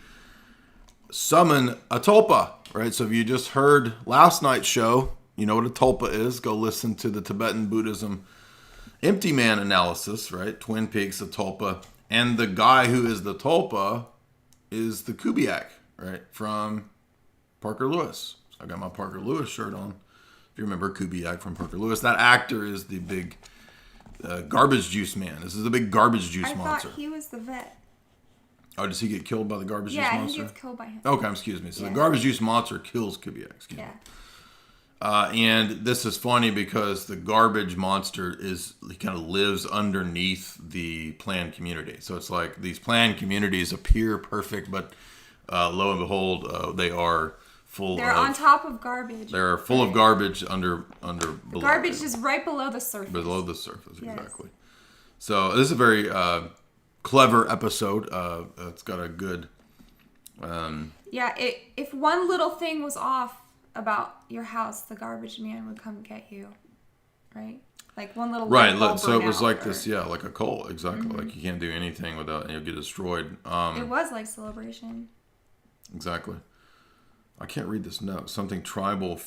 summon a tulpa, right? So if you just heard last night's show, you know what a tulpa is. Go listen to the Tibetan Buddhism Empty Man analysis, right? Twin Peaks, a tulpa. And the guy who is the tulpa is the Kubiak, right? From Parker Lewis. So I got my Parker Lewis shirt on. If you remember Kubiak from Parker Lewis, that actor is the big garbage juice man. This is the big garbage juice monster. I thought he was the vet. Oh, does he get killed by the garbage juice monster? Yeah, he gets killed by him. Okay, excuse me. So the garbage juice monster kills Kubiak. Excuse me. And this is funny because the garbage monster he kind of lives underneath the planned community. So it's like these planned communities appear perfect, but lo and behold, they are full. They're on top of garbage. They're full of garbage under below. Garbage is right below the surface. Below the surface, yes. Exactly. So this is a very clever episode. It's got a good. If one little thing was off about your house, the garbage man would come get you, right? Like one little right. So it was like this, like a cult, exactly. Mm-hmm. Like you can't do anything without you'll get destroyed. It was like Celebration. Exactly. I can't read this note. Something tribal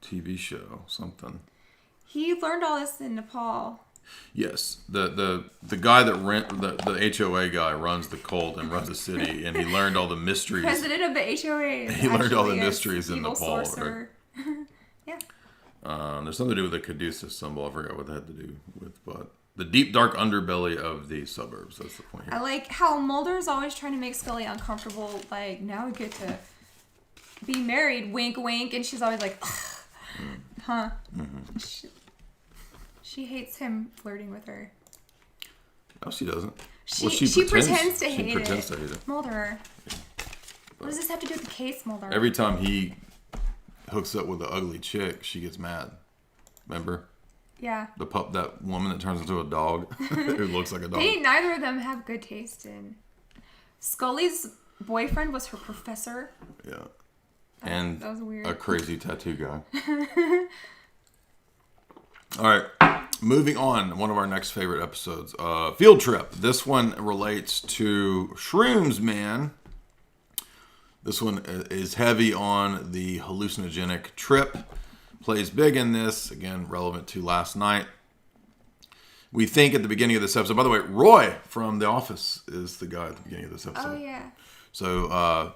TV show. Something. He learned all this in Nepal. Yes, the guy that the HOA guy runs the cult and runs the city, and he learned all the mysteries. President of the HOA. He learned all the mysteries in Nepal. Right? Yeah. There's something to do with the Caduceus symbol. I forgot what that had to do with, but the deep dark underbelly of the suburbs. That's the point here. I like how Mulder's always trying to make Scully uncomfortable. Like, now we get to be married, wink, wink, and she's always like, huh? Mm-hmm. She hates him flirting with her. No, she doesn't. She pretends to hate it. She pretends to hate it. Mulder. What does this have to do with the case, Mulder? Every time he hooks up with an ugly chick, she gets mad. Remember? Yeah. That woman that turns into a dog who looks like a dog. Neither of them have good taste in. Scully's boyfriend was her professor. Yeah. And that was weird. A crazy tattoo guy. All right, moving on. One of our next favorite episodes, Field Trip. This one relates to Shrooms, man. This one is heavy on the hallucinogenic trip. Plays big in this. Again, relevant to last night. We think at the beginning of this episode, by the way, Roy from The Office is the guy at the beginning of this episode. Oh, yeah. So,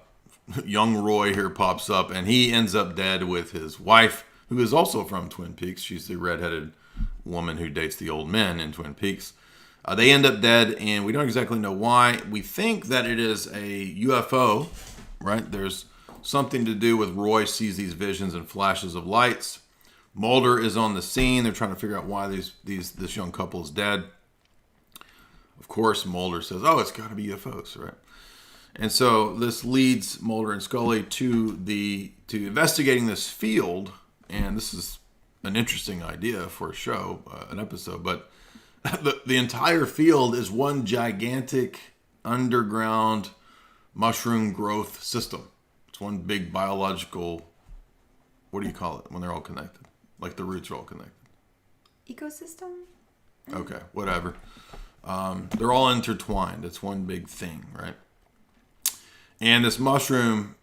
young Roy here pops up, and he ends up dead with his wife, who is also from Twin Peaks. She's the redheaded woman who dates the old men in Twin Peaks. They end up dead, and we don't exactly know why. We think that it is a UFO, right? There's something to do with Roy sees these visions and flashes of lights. Mulder is on the scene. They're trying to figure out why this young couple is dead. Of course, Mulder says, "Oh, it's got to be UFOs, right?" And so this leads Mulder and Scully to investigating this field. And this is an interesting idea for a show, an episode. But the entire field is one gigantic underground mushroom growth system. It's one big biological, what do you call it when they're all connected? Like the roots are all connected. Ecosystem? Okay, whatever. They're all intertwined. It's one big thing, right? And this mushroom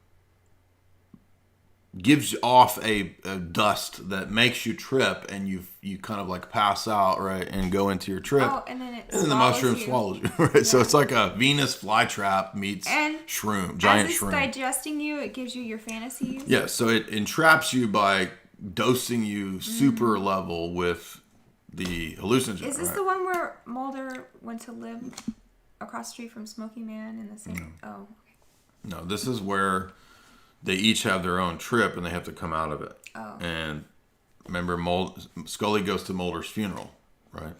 gives off a dust that makes you trip, and you kind of like pass out, right, and go into your trip. Oh, and then the mushroom swallows you, right? Yeah. So it's like a Venus flytrap meets and giant as it's shroom. Digesting you, it gives you your fantasies. Yeah, so it entraps you by dosing you super level with the hallucinogen. Is this the one where Mulder went to live across the street from Smoky Man in the same? No. Oh. No, this is where they each have their own trip and they have to come out of it. Oh. And remember, Scully goes to Mulder's funeral, right?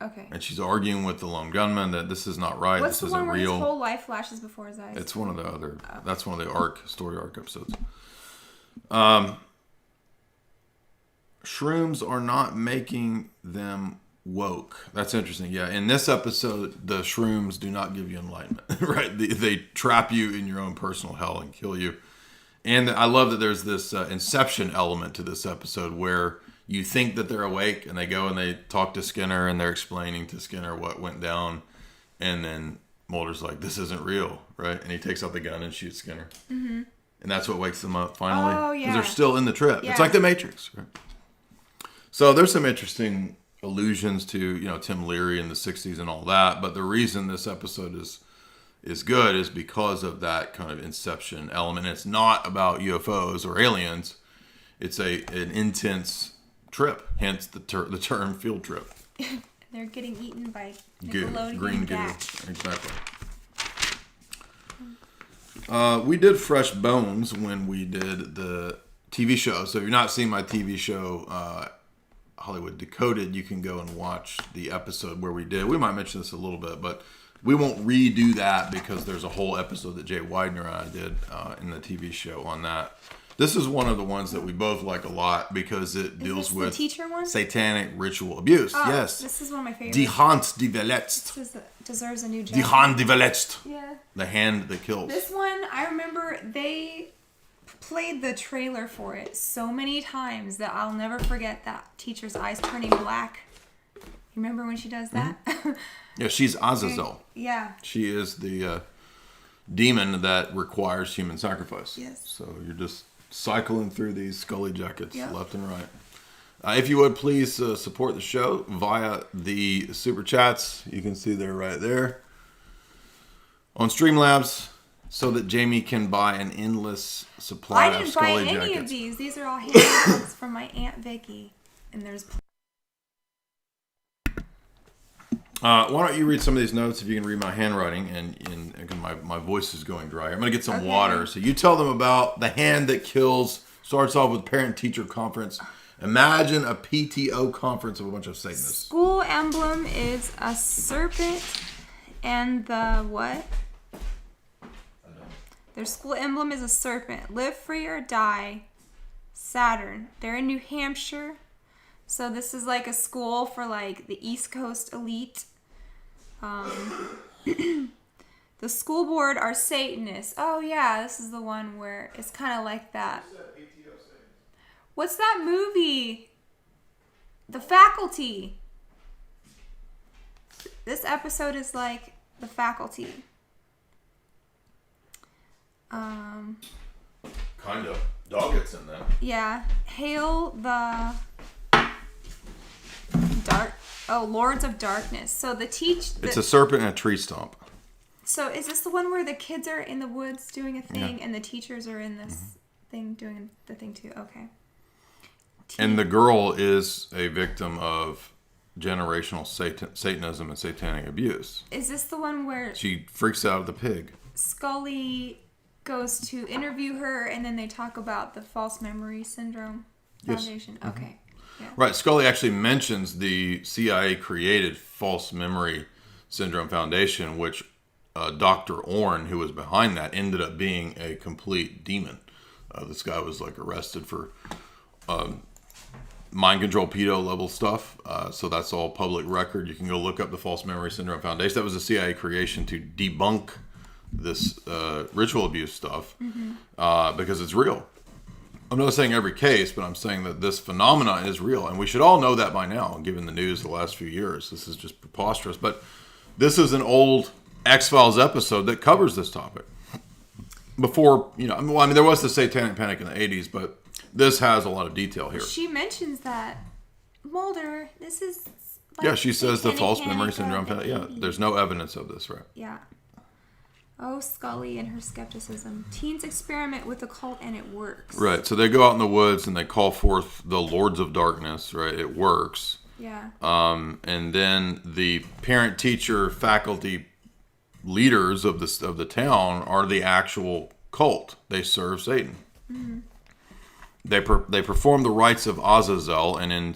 Okay. And she's arguing with the lone gunman that this is not right. What's this the one isn't where real. his whole life flashes before his eyes? It's one of the other. Oh. That's one of the story arc episodes. Shrooms are not making them woke. That's interesting. Yeah, in this episode, the shrooms do not give you enlightenment, right? They trap you in your own personal hell and kill you. And I love that there's this Inception element to this episode where you think that they're awake and they go and they talk to Skinner and they're explaining to Skinner what went down. And then Mulder's like, "This isn't real," right? And he takes out the gun and shoots Skinner. Mm-hmm. And that's what wakes them up finally. Oh, yeah. Because they're still in the trip. Yeah. It's like the Matrix, right? So there's some interesting allusions to, Tim Leary in the 60s and all that. But the reason this episode is good is because of that kind of Inception element. It's not about UFOs or aliens. It's an intense trip, hence the term field trip. They're getting eaten by Nickelodeon green goo. gas. Exactly. We did Fresh Bones when we did the TV show. So if you're not seeing my TV show, Hollywood Decoded, you can go and watch the episode where we did. We might mention this a little bit, but we won't redo that because there's a whole episode that Jay Widener and I did in the TV show on that. This is one of the ones that we both like a lot because it deals with the teacher one? Satanic ritual abuse. Oh, yes. This is one of my favorites. Die Hand die verletzt. This deserves a new job. Die Hand die verletzt. Yeah. The hand that kills. This one, I remember they played the trailer for it so many times that I'll never forget that teacher's eyes turning black. You remember when she does that? Mm-hmm. Yeah, she's Azazel. Yeah. She is the demon that requires human sacrifice. Yes. So you're just cycling through these Scully jackets left and right. If you would please support the show via the super chats. You can see they're right there on Streamlabs, so that Jamie can buy an endless supply of Scully jackets. I didn't buy any of these. These are all handouts from my Aunt Vicky. And there's... why don't you read some of these notes if you can read my handwriting, and again, my voice is going dry. I'm going to get some water. So you tell them about the hand that kills. Starts off with parent-teacher conference. Imagine a PTO conference of a bunch of Satanists. School emblem is a serpent and the what? Their school emblem is a serpent. Live free or die. Saturn. They're in New Hampshire. So this is like a school for like the East Coast elite. The school board are Satanists. Oh yeah, this is the one where it's kind of like that. What's that movie? The Faculty. This episode is like The Faculty. Kind of. Doggett's in that. Yeah. Hail the Lords of Darkness. So it's a serpent and a tree stump. So is this the one where the kids are in the woods doing a thing and the teachers are in this thing doing the thing too? Okay. And the girl is a victim of generational Satanism and satanic abuse. Is this the one where she freaks out at the pig? Scully goes to interview her and then they talk about the false memory syndrome foundation? Yes. Okay. Yeah. Right. Scully actually mentions the CIA created false memory syndrome foundation, which Dr. Orn, who was behind that, ended up being a complete demon. This guy was like arrested for mind control pedo level stuff. So that's all public record. You can go look up the false memory syndrome foundation. That was a CIA creation to debunk this ritual abuse stuff because it's real. I'm not saying every case, but I'm saying that this phenomenon is real. And we should all know that by now, given the news the last few years. This is just preposterous. But this is an old X-Files episode that covers this topic. Before, there was the Satanic Panic in the 80s, but this has a lot of detail here. She mentions that, Mulder, this is... she says the false memory syndrome. There's no evidence of this, right? Yeah. Oh, Scully and her skepticism. Teens experiment with occult and it works. Right. So they go out in the woods and they call forth the Lords of Darkness, right? It works. Yeah. And then the parent, teacher, faculty leaders of the town are the actual cult. They serve Satan. Mm-hmm. They perform the rites of Azazel, and in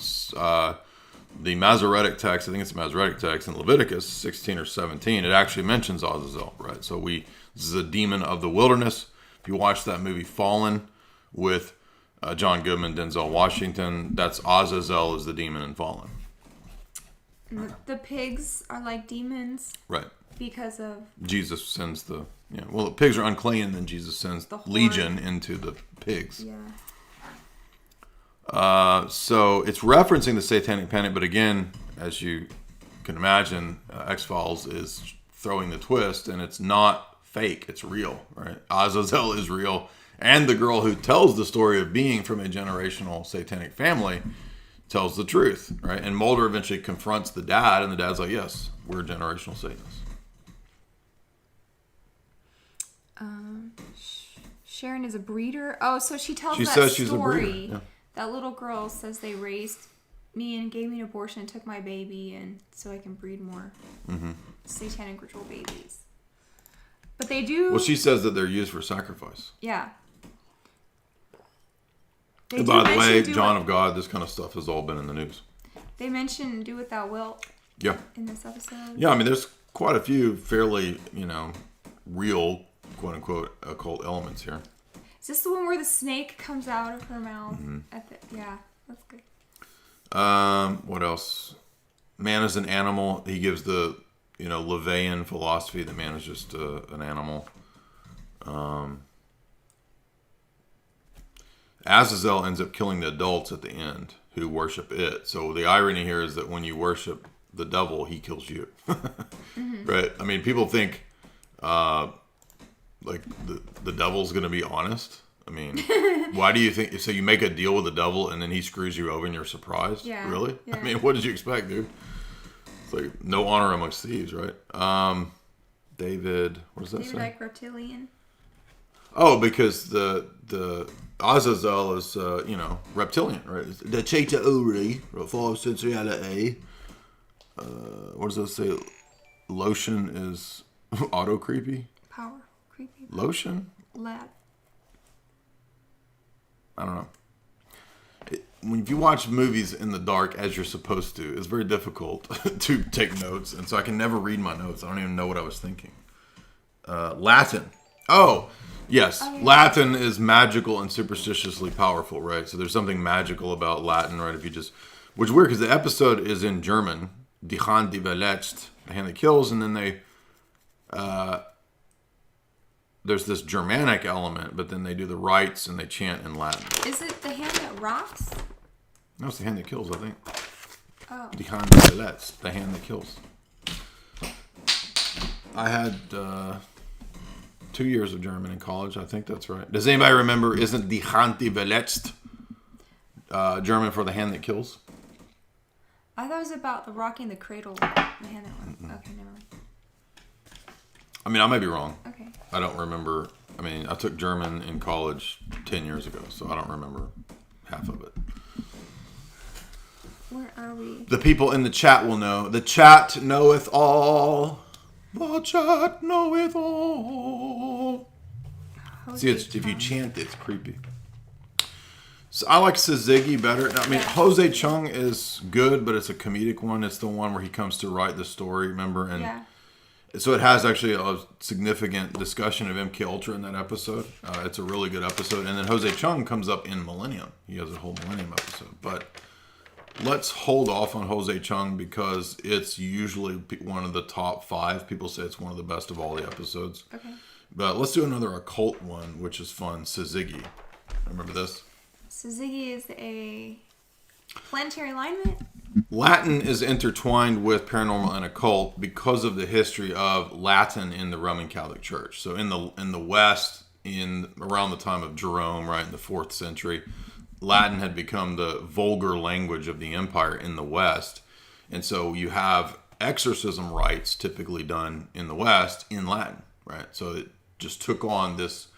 the Masoretic text, I think it's the Masoretic text in Leviticus 16 or 17, it actually mentions Azazel, right? So this is a demon of the wilderness. If you watch that movie Fallen with John Goodman, Denzel Washington, that's Azazel is the demon in Fallen. The pigs are like demons. Right. Because of... Jesus sends the pigs are unclean, and then Jesus sends the legion into the pigs. Yeah. So it's referencing the Satanic Panic, but again, as you can imagine, X-Files is throwing the twist, and it's not fake, it's real, right? Azazel is real, and the girl who tells the story of being from a generational satanic family tells the truth, right? And Mulder eventually confronts the dad, and the dad's like, yes, we're generational Satanists. Sharon is a breeder. Oh, so she tells that story. She's a breeder. Yeah. That little girl says they raised me and gave me an abortion and took my baby, and so I can breed more satanic ritual babies. But they do... Well, she says that they're used for sacrifice. Yeah. And by the way, John of God, this kind of stuff has all been in the news. They mention do what thou wilt. Yeah. In this episode. Yeah, I mean, there's quite a few fairly, real, quote unquote, occult elements here. Is this the one where the snake comes out of her mouth? Yeah, that's good. What else? Man is an animal. He gives the, Levian philosophy that man is just an animal. Azazel ends up killing the adults at the end who worship it. So the irony here is that when you worship the devil, he kills you. Right? I mean, people think... like the devil's going to be honest. I mean, why do you think? So you make a deal with the devil and then he screws you over and you're surprised? Yeah. Really? Yeah. I mean, what did you expect, dude? It's like no honor amongst thieves, right? David, what does that say? Like reptilian. Oh, because the Azazel is reptilian, right? The Cheta Uri, full of sensuality. What does that say? Lotion is auto creepy. Power. Creepy. Lotion? Lab. I don't know. If you watch movies in the dark as you're supposed to, it's very difficult to take notes. And so I can never read my notes. I don't even know what I was thinking. Latin. Oh, yes. Oh, yeah. Latin is magical and superstitiously powerful, right? So there's something magical about Latin, right? Which is weird because the episode is in German. Die Hand die verletzt. The hand that kills. And then they... there's this Germanic element, but then they do the rites and they chant in Latin. Is it the hand that rocks? No, it's the hand that kills, I think. Oh. Die Hand die verletzt, the hand that kills. I had 2 years of German in college. I think that's right. Does anybody remember, isn't Die Hand die verletzt German for the hand that kills? I thought it was about the rocking the cradle. The hand that rocks. Okay, never mind. I mean, I may be wrong. Okay. I don't remember. I mean, I took German in college 10 years ago, so I don't remember half of it. Where are we? The people in the chat will know. The chat knoweth all. The chat knoweth all. See, if you chant it, it's creepy. So I like Syzygy better. I mean, Jose Chung is good, but it's a comedic one. It's the one where he comes to write the story, remember? And so it has actually a significant discussion of MK Ultra in that episode. It's a really good episode. And then Jose Chung comes up in Millennium. He has a whole Millennium episode. But let's hold off on Jose Chung because it's usually one of the top 5. People say it's one of the best of all the episodes. Okay. But let's do another occult one, which is fun. Syzygy. Remember this? Syzygy is a planetary alignment? Latin is intertwined with paranormal and occult because of the history of Latin in the Roman Catholic Church. So in the West, around the time of Jerome, right, in the 4th century, Latin had become the vulgar language of the empire in the West. And so you have exorcism rites typically done in the West in Latin, right? So it just took on this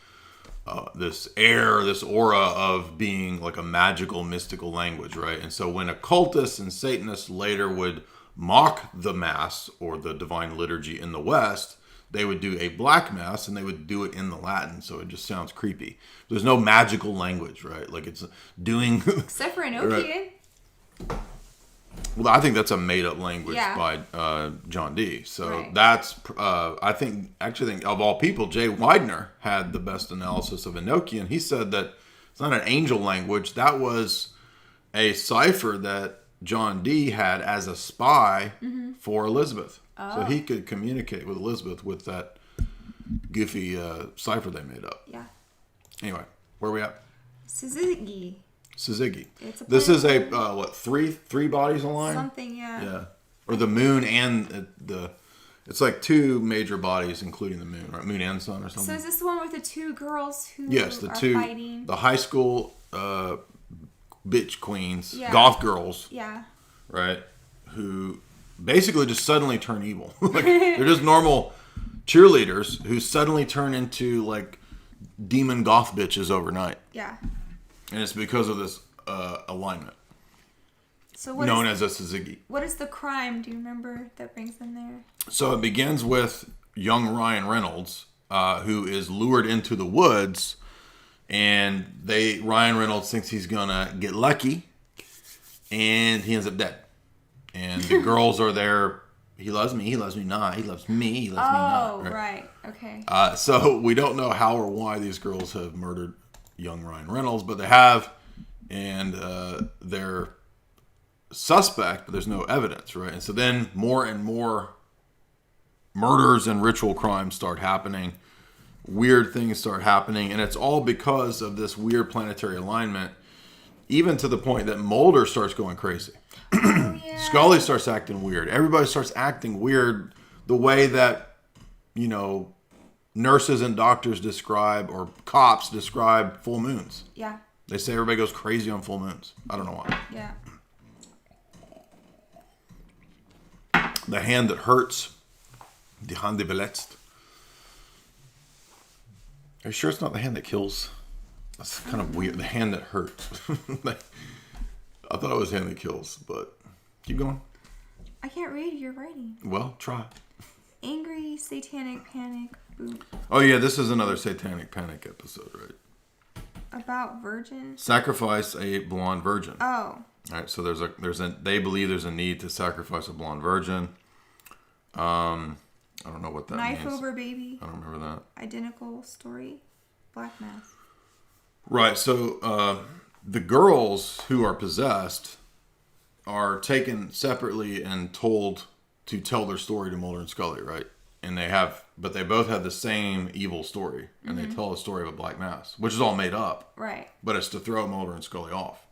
aura of being like a magical, mystical language, right? And so when occultists and Satanists later would mock the Mass or the Divine Liturgy in the West, they would do a black Mass and they would do it in the Latin. So it just sounds creepy. There's no magical language, right? Like it's doing... Except for Enochian. Right. Well, I think that's a made-up language by John Dee. So that's, I actually think of all people, Jay Widener had the best analysis of Enochian. He said that it's not an angel language. That was a cipher that John Dee had as a spy for Elizabeth. Oh. So he could communicate with Elizabeth with that goofy cipher they made up. Yeah. Anyway, where are we at? Syzygy. This is a three bodies aligned? Something, yeah. Yeah. Or the moon and it's like 2 major bodies, including the moon, right? Moon and sun or something. So is this the one with the 2 girls who are fighting? The high school bitch queens, goth girls. Yeah. Right? Who basically just suddenly turn evil. Like they're just normal cheerleaders who suddenly turn into like demon goth bitches overnight. Yeah. And it's because of this alignment. So known as a Syzygy. What is the crime, do you remember, that brings them there? So it begins with young Ryan Reynolds, who is lured into the woods, and Ryan Reynolds thinks he's gonna get lucky, and he ends up dead. And the girls are there. He loves me not. He loves me me not. Oh, right. Okay. So we don't know how or why these girls have murdered young Ryan Reynolds, but they have, and they're suspect, but there's no evidence, right? And so then more and more murders and ritual crimes start happening. Weird things start happening, and it's all because of this weird planetary alignment, even to the point that Mulder starts going crazy. Oh, yeah. Scully starts acting weird. Everybody starts acting weird the way that, nurses and doctors describe, or cops describe, full moons. Yeah. They say everybody goes crazy on full moons. I don't know why. Yeah. The hand that hurts. Die Hand die verletzt. Are you sure it's not the hand that kills? That's kind of weird. The hand that hurts. I thought it was the hand that kills, but keep going. I can't read your writing. Well, try. Angry, satanic, panic, boom. Oh yeah, this is another satanic panic episode, right? About virgin? Sacrifice a blonde virgin. Oh. All right, so they believe there's a need to sacrifice a blonde virgin. I don't know what that means. Knife over baby. I don't remember that. Identical story. Black mass. Right, so the girls who are possessed are taken separately and told to tell their story to Mulder and Scully, right? and but they both have the same evil story, and they tell a story of a black mass, which is all made up. Right. But it's to throw Mulder and Scully off.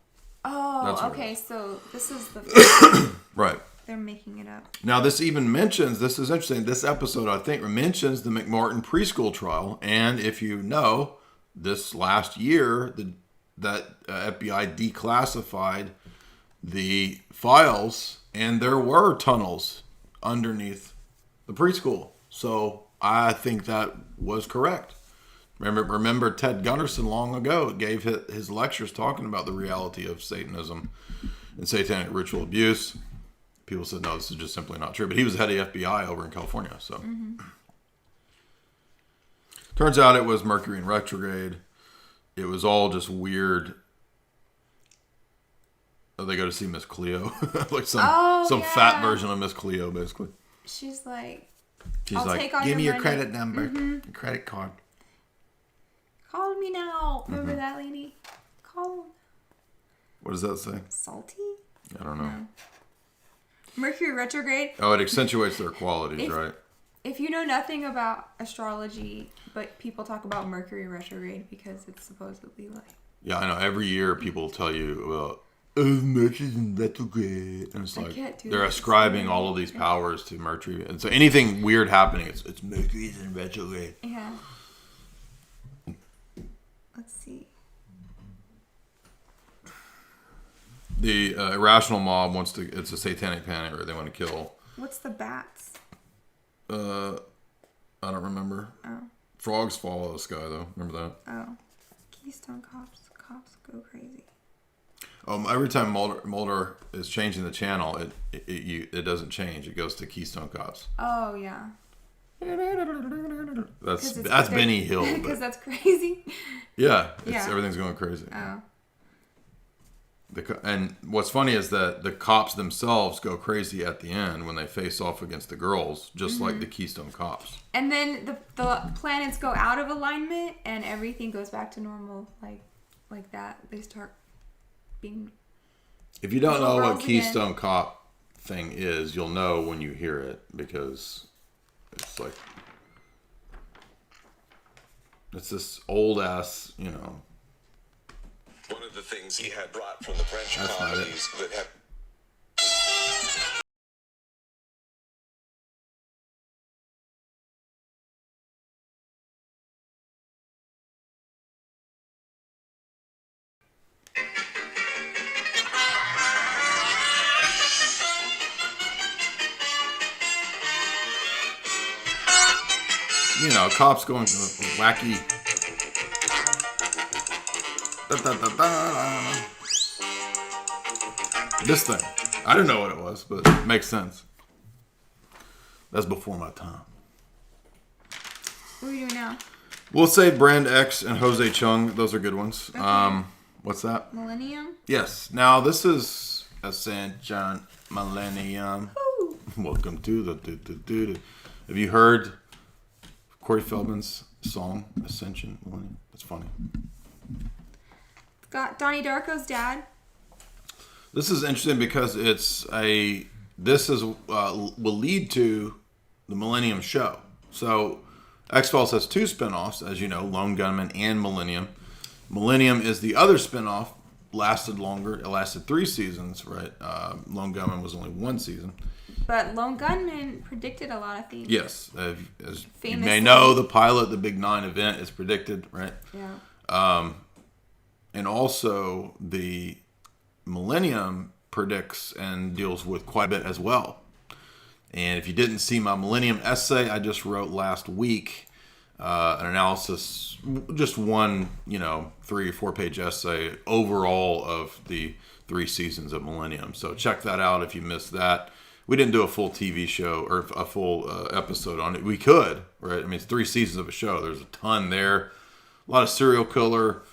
Oh, okay. So this is the right. They're making it up. Now, this even mentions, this is interesting, this episode, I think, mentions the McMartin preschool trial. And if you know, this last year, that FBI declassified the files, and there were tunnels underneath the preschool. So I think that was correct. Remember Ted Gunderson long ago gave his lectures talking about the reality of Satanism and satanic ritual abuse. People said, no, this is just simply not true. But he was head of FBI over in California. So turns out it was Mercury in retrograde. It was all just weird. Oh, they go to see Miss Cleo. Like some fat version of Miss Cleo, basically. She's like, give me your credit number, your credit card. Call me now. Remember that lady? Call. What does that say? Salty? I don't know. No. Mercury retrograde. Oh, it accentuates their qualities, right? If you know nothing about astrology, but people talk about Mercury retrograde because it's supposedly like... Yeah, I know. Every year people tell you, well, Mercury's in retrograde. And it's like, they're ascribing all of these powers to Mercury. And so anything weird happening, it's Mercury's in retrograde. Yeah. Let's see. The irrational mob wants to... It's a satanic panic, or they want to kill... What's the bats? I don't remember. Oh. Frogs fall out of the sky, though. Remember that? Oh. Keystone cops go crazy. Every time Mulder is changing the channel, it doesn't change. It goes to Keystone Cops. Oh, yeah. That's Benny Hill. Because that's crazy. Yeah. Everything's going crazy. Oh. And what's funny is that the cops themselves go crazy at the end when they face off against the girls, just like the Keystone Cops. And then the planets go out of alignment and everything goes back to normal, like that. They start being... If you don't know what Keystone Cop thing is, you'll know when you hear it, because it's like... It's this old-ass, One of the things he had brought from the French colonies that had... cops going wacky... This thing. I didn't know what it was, but it makes sense. That's before my time. What are you doing now? We'll say Brand X and Jose Chung. Those are good ones. Okay. What's that? Millennium? Yes. Now, this is Ascension Millennium. Ooh. Welcome to the... Have you heard Corey Feldman's song, Ascension Millennium? It's funny. Got Donnie Darko's dad. This is interesting because will lead to the Millennium show. So X-Files has two spinoffs, as you know, Lone Gunman and Millennium. Millennium is the other spinoff, lasted longer. It lasted 3 seasons, right? Lone Gunman was only 1 season. But Lone Gunman predicted a lot of things. Yes. As you may know, the pilot, the Big 9 event is predicted, right? Yeah. And also the Millennium predicts and deals with quite a bit as well. And if you didn't see my Millennium essay I just wrote last week, an analysis, just one, 3 or 4 page essay overall of the 3 seasons of Millennium. So check that out if you missed that. We didn't do a full TV show or a full episode on it. We could, right? I mean, it's 3 seasons of a show. There's a ton there. A lot of serial killer.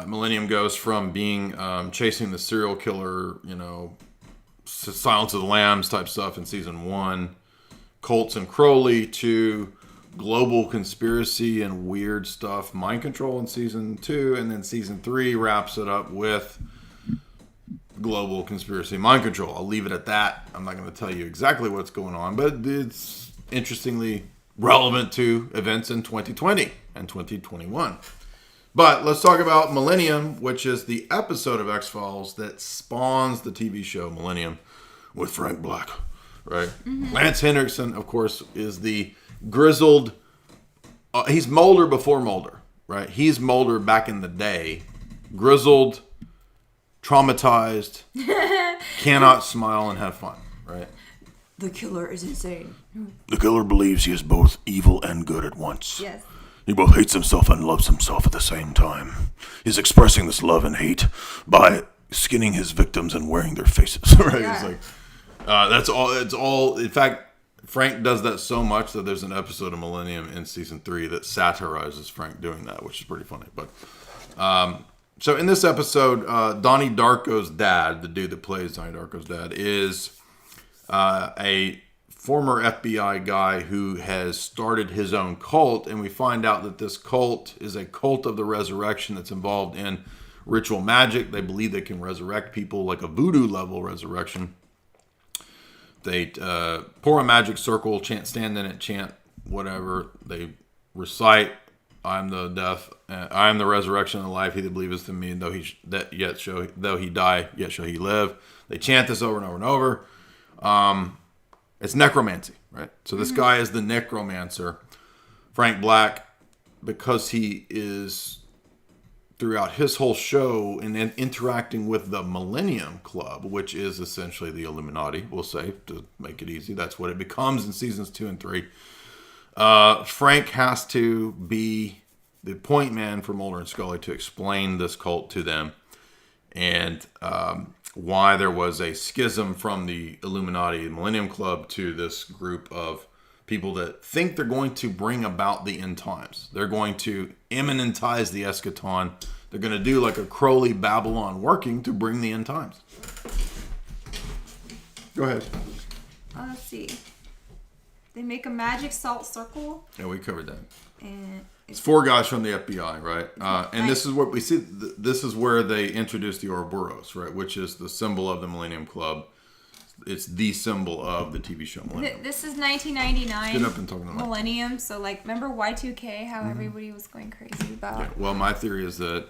Millennium goes from being chasing the serial killer, Silence of the Lambs type stuff in season 1, Colts and Crowley, to global conspiracy and weird stuff, mind control in season 2, and then season 3 wraps it up with global conspiracy, mind control. I'll leave it at that. I'm not going to tell you exactly what's going on, but it's interestingly relevant to events in 2020 and 2021. But let's talk about Millennium, which is the episode of X-Files that spawns the TV show Millennium with Frank Black, right? Mm-hmm. Lance Henriksen, of course, is the grizzled... he's Mulder before Mulder, right? He's Mulder back in the day. Grizzled, traumatized, cannot smile and have fun, right? The killer is insane. The killer believes he is both evil and good at once. Yes. He both hates himself and loves himself at the same time. He's expressing this love and hate by skinning his victims and wearing their faces. Right? Yeah. It's like that's all. It's all. In fact, Frank does that so much that there's an episode of Millennium in season 3 that satirizes Frank doing that, which is pretty funny. But so in this episode, Donnie Darko's dad, the dude that plays Donnie Darko's dad, is a former FBI guy who has started his own cult, and we find out that this cult is a cult of the resurrection that's involved in ritual magic. They believe they can resurrect people like a voodoo level resurrection. They pour a magic circle, stand in it, chant whatever. They recite, "I am the death, I am the resurrection and the life. He that believeth in me, though he die, yet shall he live." They chant this over and over and over. It's necromancy, right? So this guy is the necromancer. Frank Black, because he is throughout his whole show and then interacting with the Millennium Club, which is essentially the Illuminati, we'll say, to make it easy. That's what it becomes in seasons 2 and 3. Frank has to be the point man for Mulder and Scully to explain this cult to them, and why there was a schism from the Illuminati Millennium Club to this group of people that think they're going to bring about the end times. They're going to immanentize the eschaton. They're going to do like a Crowley Babylon working to bring the end times. Go ahead. Let's see. They make a magic salt circle. Yeah, we covered that. And it's 4 guys from the FBI, right? And this is what we see. This is where they introduce the Ouroboros, right? Which is the symbol of the Millennium Club. It's the symbol of the TV show Millennium. This is 1999. Get up and talk about Millennium. So, like, remember Y2K? How everybody was going crazy about. Yeah, well, my theory is that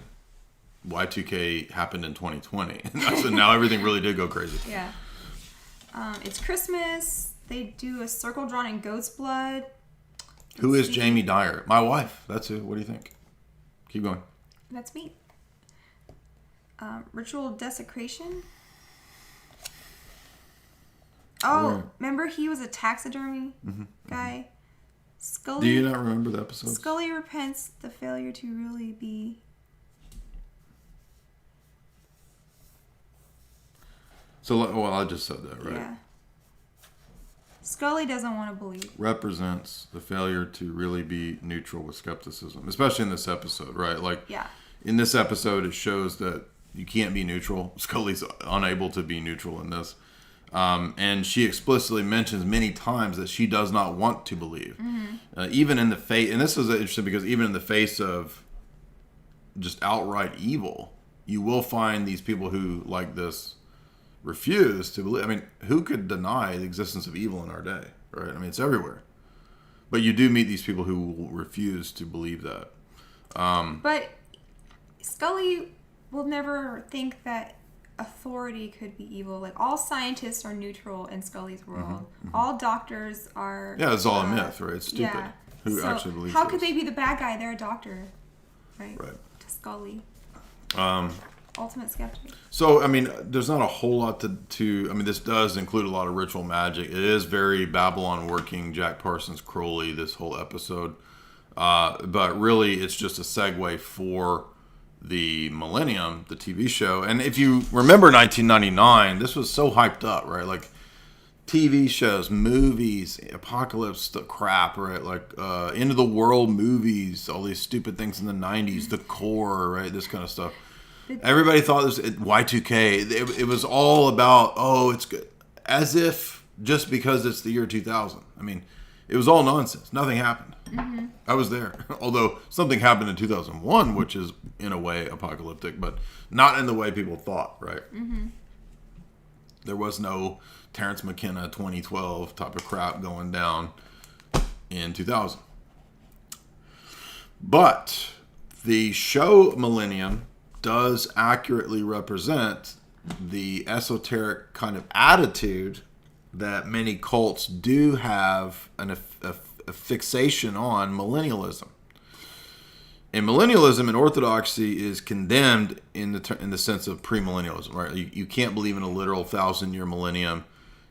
Y2K happened in 2020, so now everything really did go crazy. Yeah. It's Christmas. They do a circle drawn in goat's blood. Who is Jamie Dyer? My wife. That's who. What do you think? Keep going. That's me. Ritual desecration. Oh, remember he was a taxidermy guy? Scully. Do you not remember the episode? Scully repents the failure to really be. So, well, I just said that, right? Yeah. Scully doesn't want to believe. Represents the failure to really be neutral with skepticism, especially in this episode, right? Like, yeah. In this episode, it shows that you can't be neutral. Scully's unable to be neutral in this. And she explicitly mentions many times that she does not want to believe. Mm-hmm. Even in the face, and this is interesting because even in the face of just outright evil, you will find these people who, like this, refuse to believe. I mean, who could deny the existence of evil in our day, right? I mean, it's everywhere. But you do meet these people who will refuse to believe that. But Scully will never think that authority could be evil. Like, all scientists are neutral in Scully's world. Mm-hmm. All doctors are... Yeah, it's all a myth, right? It's stupid. Yeah. Who actually believes how this? could they be the bad guy? They're a doctor. Right? To Scully. Ultimate skeptic. So, I mean, there's not a whole lot to... I mean, this does include a lot of ritual magic. It is very Babylon working, Jack Parsons, Crowley, this whole episode. But really, it's just a segue for the Millennium, the TV show. And if you remember 1999, this was so hyped up, right? Like, TV shows, movies, apocalypse crap, right? Like, end of the world movies, all these stupid things in the 90s, The Core, right? This kind of stuff. Everybody thought this Y2K. It was all about, oh, it's good. As if just because it's the year 2000. I mean, it was all nonsense. Nothing happened. Mm-hmm. I was there. Although something happened in 2001, which is in a way apocalyptic, but not in the way people thought, right? Mm-hmm. There was no Terrence McKenna 2012 type of crap going down. in 2000. But the show Millennium does accurately represent the esoteric kind of attitude that many cults do have a fixation on millennialism. And millennialism in Orthodoxy is condemned in the sense of premillennialism, right? You can't believe in a literal 1,000-year millennium.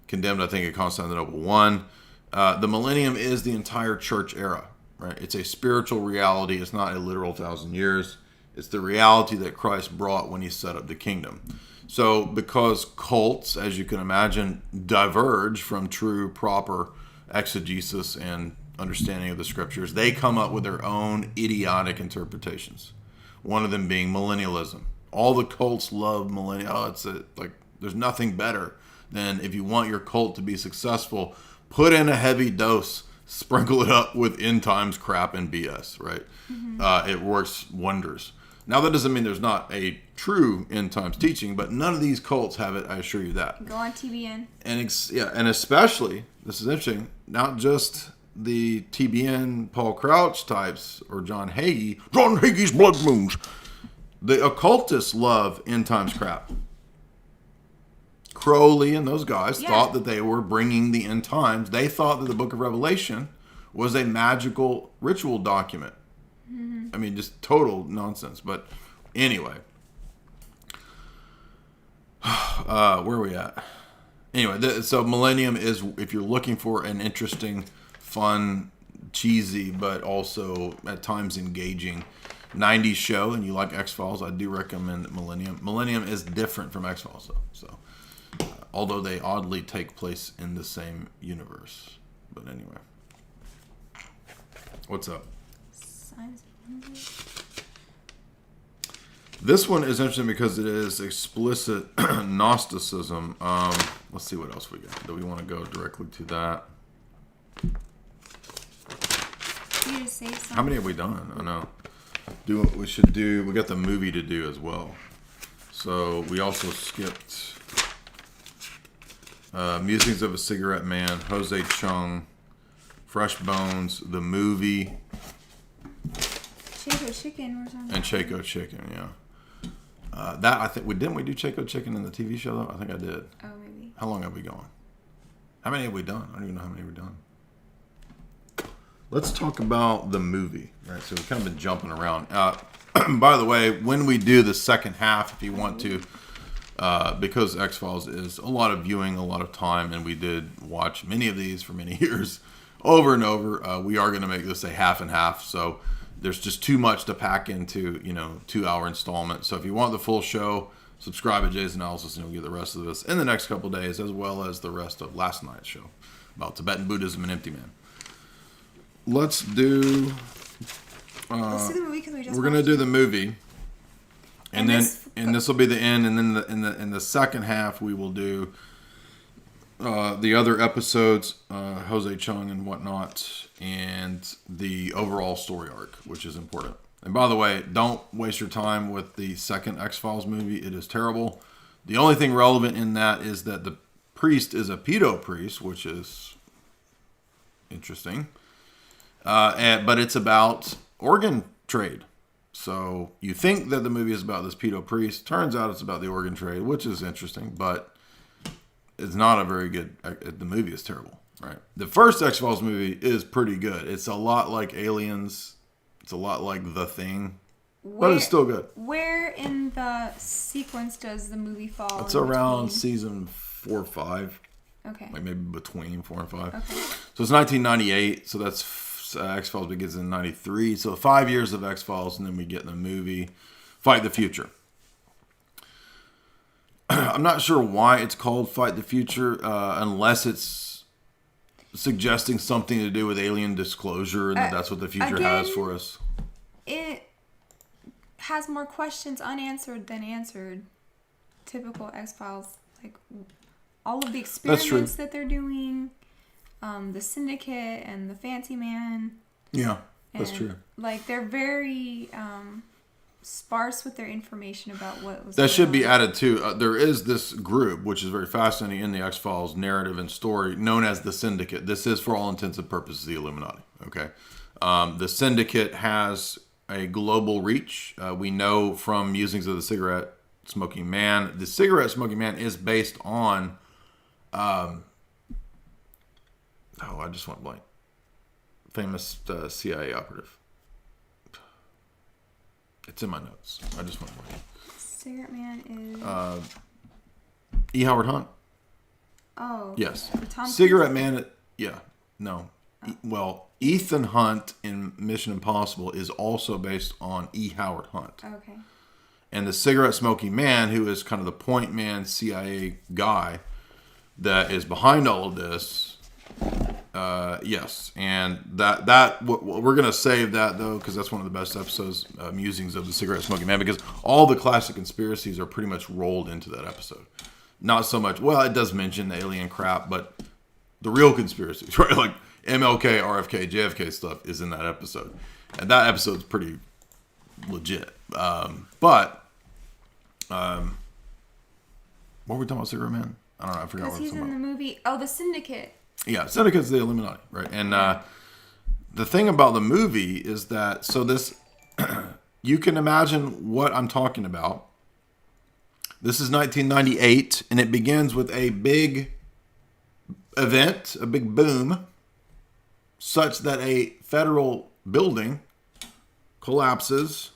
Condemned, I think, at Constantinople 1. The millennium is the entire church era, right? It's a spiritual reality. It's not a literal 1,000 years. It's the reality that Christ brought when he set up the kingdom. So because cults, as you can imagine, diverge from true, proper exegesis and understanding of the scriptures, they come up with their own idiotic interpretations. One of them being millennialism. All the cults love millennial. There's nothing better than, if you want your cult to be successful, put in a heavy dose, sprinkle it up with end times crap and BS, right? Mm-hmm. It works wonders. Now, that doesn't mean there's not a true end times teaching, but none of these cults have it, I assure you that. Go on TBN. And especially, this is interesting, not just the TBN Paul Crouch types or John Hagee. John Hagee's blood moons. The occultists love end times crap. Crowley and those guys thought that they were bringing the end times. They thought that the book of Revelation was a magical ritual document. Mm-hmm. I mean, just total nonsense. But anyway, where are we at? Anyway, so Millennium is, if you're looking for an interesting, fun, cheesy, but also at times engaging 90s show, and you like X-Files, I do recommend Millennium. Millennium is different from X-Files, though. So, although they oddly take place in the same universe. But anyway. What's up? This one is interesting because it is explicit Gnosticism. Let's see what else we got. Do we want to go directly to that? You just say something. How many have we done? I know. Do what we should do. We got the movie to do as well. So we also skipped Musings of a Cigarette Man, Jose Chung, Fresh Bones, the movie, Chaco Chicken or something. and Chaco Chicken. Yeah. That, I think didn't we do Chaco Chicken in the TV show though? I think I did. Oh, maybe. How long have we gone? How many have we done? I don't even know how many we've done. Let's talk about the movie. Right, so we've kind of been jumping around. By the way, when we do the second half, if you want to, because X-Files is a lot of viewing, a lot of time, and we did watch many of these for many years, over and over, we are going to make this a half and half. So there's just too much to pack into, 2-hour installment. So if you want the full show, subscribe to Jay's Analysis, and you'll get the rest of this in the next couple of days, as well as the rest of last night's show about Tibetan Buddhism and Empty Man. Let's do. Let's do the movie because we just. We're gonna do the movie, and this will be the end, and then in the second half we will do the other episodes, Jose Chung and whatnot, and the overall story arc, which is important. And by the way, don't waste your time with the second X-Files movie. It is terrible. The only thing relevant in that is that the priest is a pedo priest, which is interesting. But it's about organ trade. So you think that the movie is about this pedo priest. Turns out it's about the organ trade, which is interesting, but it's not a very good. The movie is terrible, right? The first X-Files movie is pretty good. It's a lot like Aliens. It's a lot like The Thing, but it's still good. Where in the sequence does the movie fall? It's around season 4 or 5. Okay. Like maybe between 4 and 5. Okay. So it's 1998. So that's X-Files begins in 93. So 5 years of X-Files, and then we get the movie Fight the Future. I'm not sure why it's called Fight the Future, unless it's suggesting something to do with alien disclosure, and that's what the future has for us. It has more questions unanswered than answered. Typical X-Files, like all of the experiments that they're doing, the syndicate and the fancy man. Yeah, that's true. Like they're very sparse with their information about what was. That should be on. added too. There is this group, which is very fascinating in the X-Files narrative and story, known as the Syndicate. This is, for all intents and purposes, the Illuminati. Okay, the Syndicate has a global reach. We know from musings of the cigarette smoking man. The cigarette smoking man is based on. I just went blank. Famous CIA operative. It's in my notes. I just went blank. Cigarette Man is. E. Howard Hunt. Oh. Yes. Tom Cigarette Cruise? Man. Yeah. No. Well, Ethan Hunt in Mission Impossible is also based on E. Howard Hunt. Okay. And the cigarette smoking man, who is kind of the point man CIA guy that is behind all of this. Yes, and that we're gonna save that though, because that's one of the best episodes, musings of the cigarette smoking man, because all the classic conspiracies are pretty much rolled into that episode. Not so much. Well, it does mention the alien crap, but the real conspiracies, right? Like MLK, RFK, JFK stuff is in that episode, and that episode's pretty legit. What were we talking about, cigarette man? I don't know. I forgot what I was He's talking in about. the movie. Oh, the Syndicate. Yeah, Syndicate's the Illuminati, right? And the thing about the movie is that, so this, you can imagine what I'm talking about. This is 1998, and it begins with a big event, a big boom, such that a federal building collapses.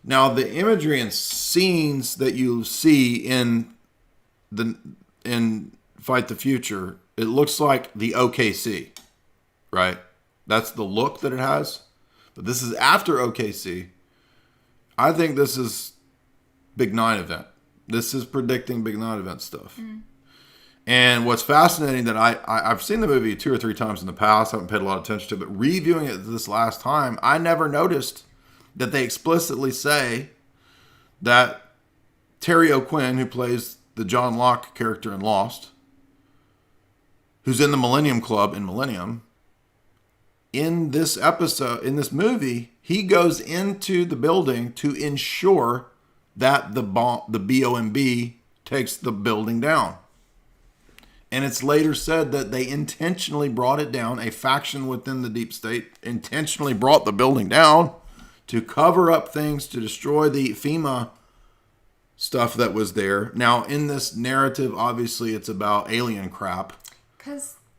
Now, the imagery and scenes that you see in Fight the Future, it looks like the OKC, right? That's the look that it has. But this is after OKC. I think this is Big Nine event. This is predicting Big Nine event stuff. And what's fascinating that I've seen the movie 2 or 3 times in the past. I haven't paid a lot of attention to it. But reviewing it this last time, I never noticed that they explicitly say that Terry O'Quinn, who plays the John Locke character in Lost, who's in the Millennium Club in Millennium, in this episode, in this movie, he goes into the building to ensure that the BOMB takes the building down. And it's later said that they intentionally brought it down. A faction within the deep state intentionally brought the building down to cover up things, to destroy the FEMA stuff that was there. Now, in this narrative, obviously, it's about alien crap.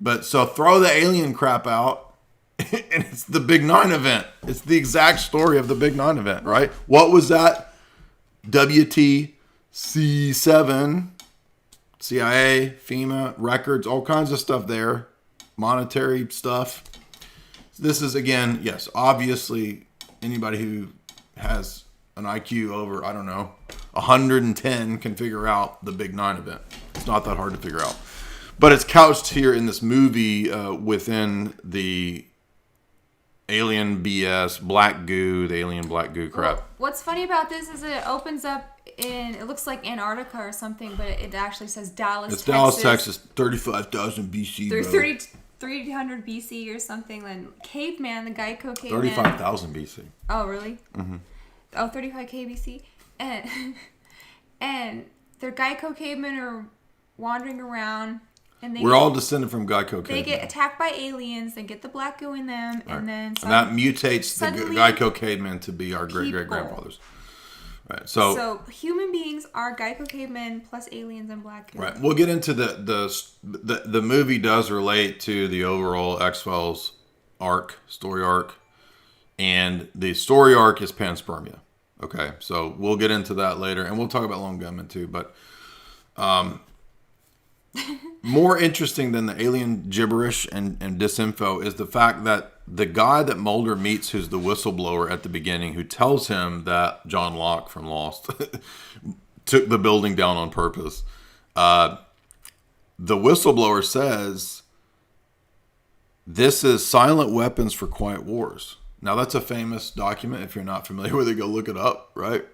But so throw the alien crap out, and it's the Big Nine event. It's the exact story of the Big Nine event, right? What was that? WTC7, CIA, FEMA, records, all kinds of stuff there. Monetary stuff. This is, again, yes, obviously, anybody who has an IQ over, I don't know, 110 can figure out the Big Nine event. It's not that hard to figure out. But it's couched here in this movie within the alien BS, black goo, the alien black goo crap. Well, what's funny about this is it opens up in, it looks like Antarctica or something, but it actually says Dallas, It's Texas. Dallas, Texas, 35,000 BC. There's bro. 300 BC or something. Then caveman, the Geico caveman. 35,000 BC. Oh, really? Mm-hmm. Oh, 35K BC. And their Geico cavemen are wandering around. And We're all descended from Geico They cavemen. get attacked by aliens. They get the black goo in them. Right. And then... And that mutates the suddenly Geico cavemen to be our great-great-grandfathers. Right. So human beings are Geico cavemen plus aliens and black goo. Right. We'll get into the movie does relate to the overall X-Files story arc. And the story arc is panspermia. Okay. So we'll get into that later. And we'll talk about lone gunmen too. But more interesting than the alien gibberish and disinfo is the fact that the guy that Mulder meets, who's the whistleblower at the beginning, who tells him that John Locke from Lost took the building down on purpose. The whistleblower says, this is silent weapons for quiet wars. Now, that's a famous document. If you're not familiar with it, go look it up, right?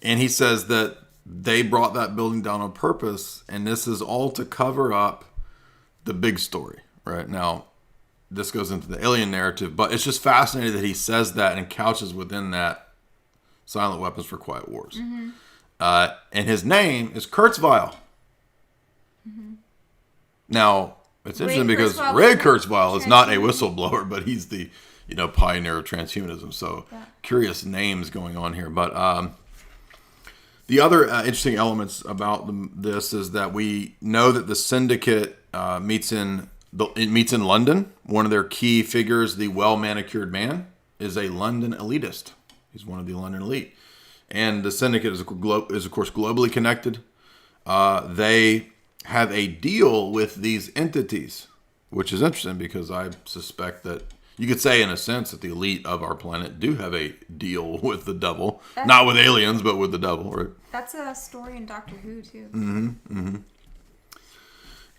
And he says that they brought that building down on purpose, and this is all to cover up the big story, right? Now, this goes into the alien narrative, but it's just fascinating that he says that and couches within that Silent weapons for quiet wars. And his name is Kurzweil. Now, it's interesting because Ray Kurzweil is not a whistleblower, but he's the pioneer of transhumanism. So curious names going on here. But the other interesting elements about this is that we know that the syndicate meets in London. One of their key figures, the well-manicured man, is a London elitist. He's one of the London elite. And the syndicate is of course, globally connected. They have a deal with these entities, which is interesting because I suspect that you could say, in a sense, that the elite of our planet do have a deal with the devil. Not with aliens, but with the devil, right? That's a story in Doctor Who, too.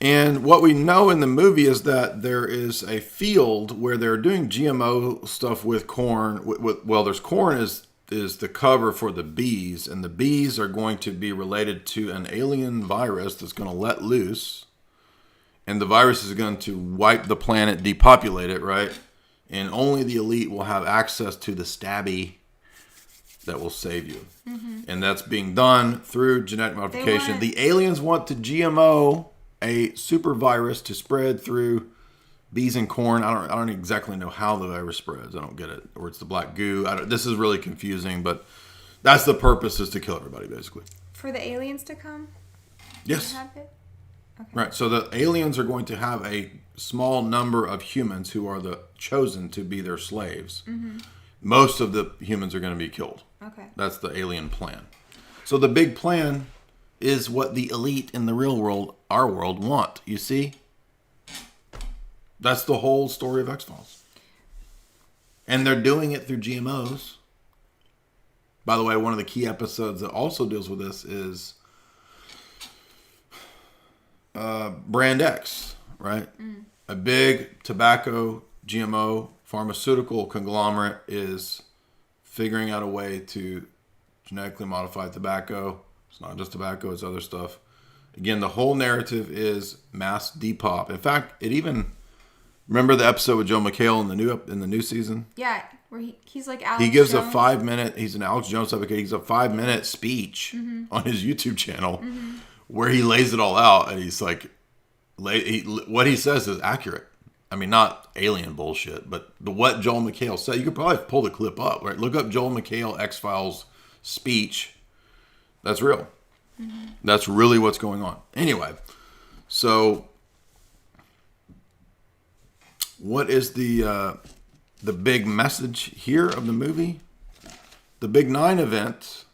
And what we know in the movie is that there is a field where they're doing GMO stuff with corn. There's corn is the cover for the bees, and the bees are going to be related to an alien virus that's going to let loose, and the virus is going to wipe the planet, depopulate it, right? And only the elite will have access to the stabby that will save you. And that's being done through genetic modification. The aliens want to GMO a super virus to spread through bees and corn. I don't exactly know how the virus spreads. I don't get it. Or it's the black goo. This is really confusing, but that's the purpose, is to kill everybody, basically. For the aliens to come? Yes. Have it? Okay. Right. So the aliens are going to have a small number of humans who are the chosen to be their slaves. Most of the humans are going to be killed. Okay. That's the alien plan. So the big plan is what the elite in the real world, our world, want. You see? That's the whole story of X-Files. And they're doing it through GMOs. By the way, one of the key episodes that also deals with this is Brand X, right? A big tobacco GMO pharmaceutical conglomerate is figuring out a way to genetically modify tobacco. It's not just tobacco, it's other stuff. Again, the whole narrative is mass depop. In fact, it even... Remember the episode with Joe McHale in the new season? Yeah, where he's like Alex He gives Jones. a 5-minute... He's an Alex Jones advocate. He's a 5-minute speech on his YouTube channel where he lays it all out. And he's like... what he says is accurate. I mean, not alien bullshit, but what Joel McHale said. You could probably pull the clip up, right? Look up Joel McHale X-Files speech. That's real. That's really what's going on. Anyway, so what is the big message here of the movie? The Big Nine event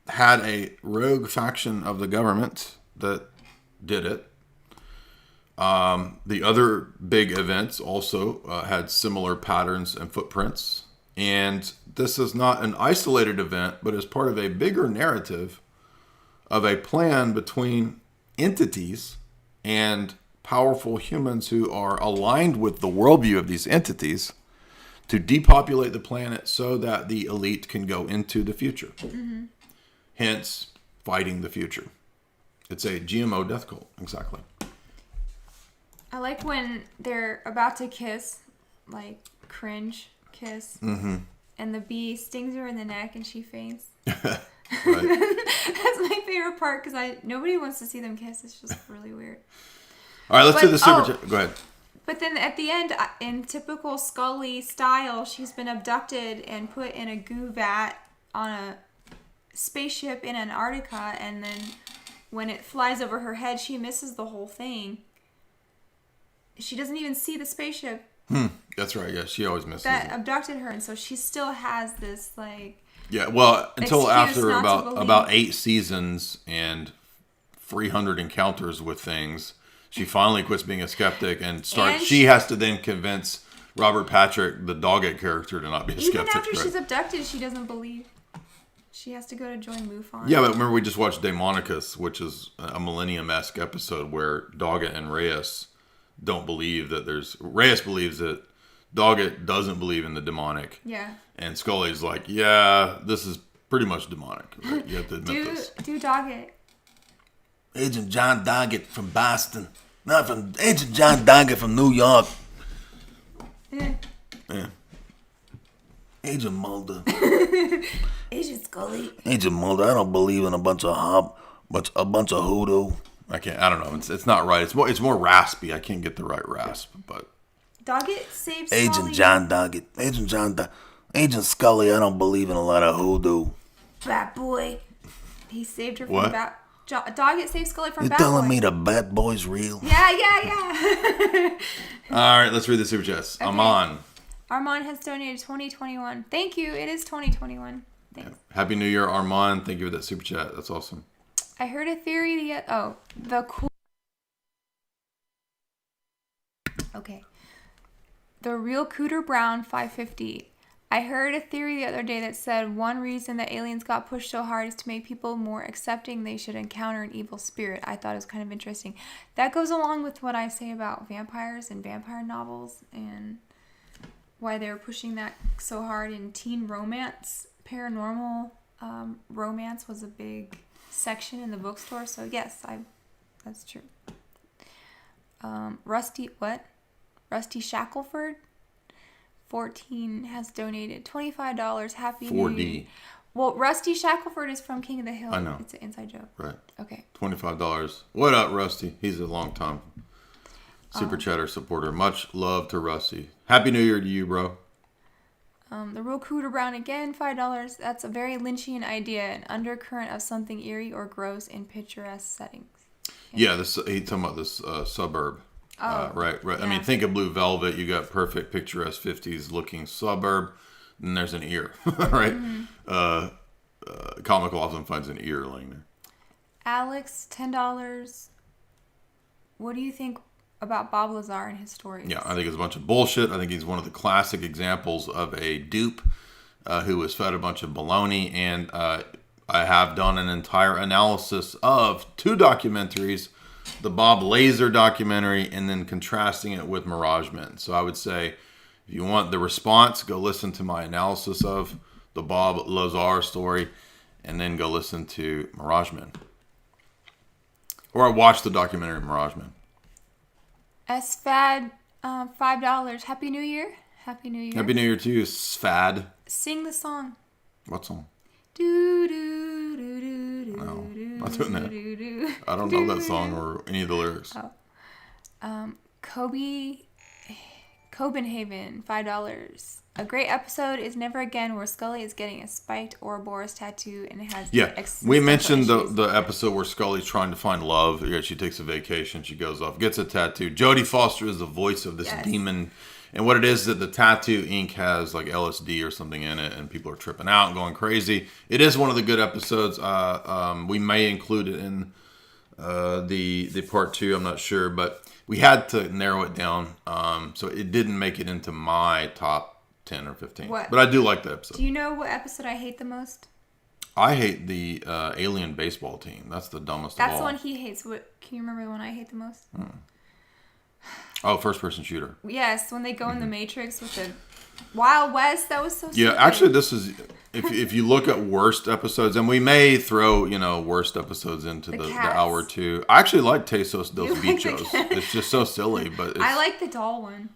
had a rogue faction of the government that did it. The other big events also had similar patterns and footprints. And this is not an isolated event, but is part of a bigger narrative of a plan between entities and powerful humans who are aligned with the worldview of these entities to depopulate the planet so that the elite can go into the future. Hence, fighting the future. It's a GMO death cult, exactly. I like when they're about to kiss, like cringe kiss, and the bee stings her in the neck and she faints. Right. That's my favorite part because nobody wants to see them kiss. It's just really weird. All right, let's do the super chat. Go ahead. But then at the end, in typical Scully style, she's been abducted and put in a goo vat on a spaceship in Antarctica, and then when it flies over her head, she misses the whole thing. She doesn't even see the spaceship. That's right. Yeah, she always misses That it. abducted her, and so she still has this like. Yeah, well, until excuse after not to believe. about 8 seasons and 300 encounters with things, she finally quits being a skeptic and starts. And she has to then convince Robert Patrick, the Doggett character, to not be a Even skeptic. after right? she's abducted, she doesn't believe. She has to go to join MUFON. Yeah, but remember we just watched Daemonicus, which is a Millennium-esque episode where Doggett and Reyes don't believe that there's... Reyes believes that Doggett doesn't believe in the demonic. Yeah. And Scully's like, yeah, this is pretty much demonic. Right? You have to admit this. Do Doggett. Agent John Doggett from Boston. Not from Agent John Doggett from New York. Eh. Yeah. Agent Mulder. Agent Scully. Agent Mulder, I don't believe in a bunch of hoodoo. I don't know. It's not right. It's more raspy. I can't get the right rasp, but Doggett saves Scully. Agent John Doggett. Agent Scully, I don't believe in a lot of hoodoo. Bat Boy. He saved her What? from Doggett saved Scully from You Bat Boy. telling me the Bat Boy's real? Yeah. all right. Let's read the super chats. Okay. Amon. Armand has donated 2021. Thank you. It is 2021. Thanks. Happy New Year, Armand. Thank you for that super chat. That's awesome. I heard a theory the cool. Okay. The real Cooter Brown 550. I heard a theory the other day that said one reason that aliens got pushed so hard is to make people more accepting they should encounter an evil spirit. I thought it was kind of interesting. That goes along with what I say about vampires and vampire novels and why they were pushing that so hard in teen romance. Paranormal romance was a big section in the bookstore. So yes, that's true. Rusty Shackelford 14 has donated $25. Happy New Year. 4D. Well, Rusty Shackelford is from King of the Hill. I know. It's an inside joke. Right. Okay. $25. What up, Rusty? He's a long time super chatter supporter. Much love to Rusty. Happy New Year to you, bro. The real Cooter Brown again, $5. That's a very Lynchian idea, an undercurrent of something eerie or gross in picturesque settings. Yeah, he's talking about this suburb. Right. Yeah. I mean, think of Blue Velvet. You got perfect picturesque 50s looking suburb. And there's an ear, right? Mm-hmm. Comical often finds an ear laying there. Alex, $10. What do you think about Bob Lazar and his stories? Yeah, I think it's a bunch of bullshit. I think he's one of the classic examples of a dupe who was fed a bunch of baloney. And I have done an entire analysis of 2 documentaries, the Bob Lazar documentary, and then contrasting it with Mirage Men. So I would say, if you want the response, go listen to my analysis of the Bob Lazar story, and then go listen to Mirage Men. Or watch the documentary Mirage Men. SFAD, $5. Happy New Year. Happy New Year. Happy New Year to you, Sfad. Sing the song. What song? Do do do do do. No, do, not doing that. do, do, I don't know that song or any of the lyrics. Copenhagen, $5. A great episode is Never Again, where Scully is getting a spiked Ouroboros tattoo and it has We mentioned issues. the episode where Scully's trying to find love. Yeah, she takes a vacation, she goes off, gets a tattoo. Jodie Foster is the voice of this demon, and what it is that the tattoo ink has like LSD or something in it, and people are tripping out and going crazy. It is one of the good episodes. We may include it in the part 2. I'm not sure, but we had to narrow it down, so it didn't make it into my top 10 or 15. What? But I do like the episode. Do you know what episode I hate the most? I hate the alien baseball team. That's the dumbest of all. That's the one he hates. What? Can you remember the one I hate the most? Oh, first person shooter. Yes, when they go in the Matrix with the Wild West. That was so stupid. Yeah, actually, this is if you look at worst episodes, and we may throw worst episodes into the hour or two. I actually like Tesos dos Bichos. It's just so silly, but I like the doll one.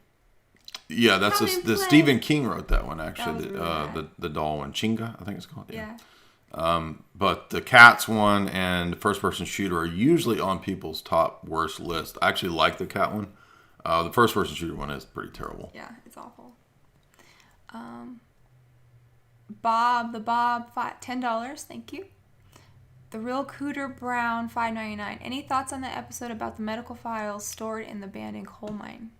Yeah, that's the Stephen King wrote that one actually. That was really the doll one, Chinga, I think it's called. Yeah. But the Cats one and first person shooter are usually on people's top worst list. I actually like the Cat one. The first person shooter one is pretty terrible. Yeah, it's awful. Bob, $10. Thank you. The Real Cooter Brown, $5.99. Any thoughts on the episode about the medical files stored in the abandoned coal mine?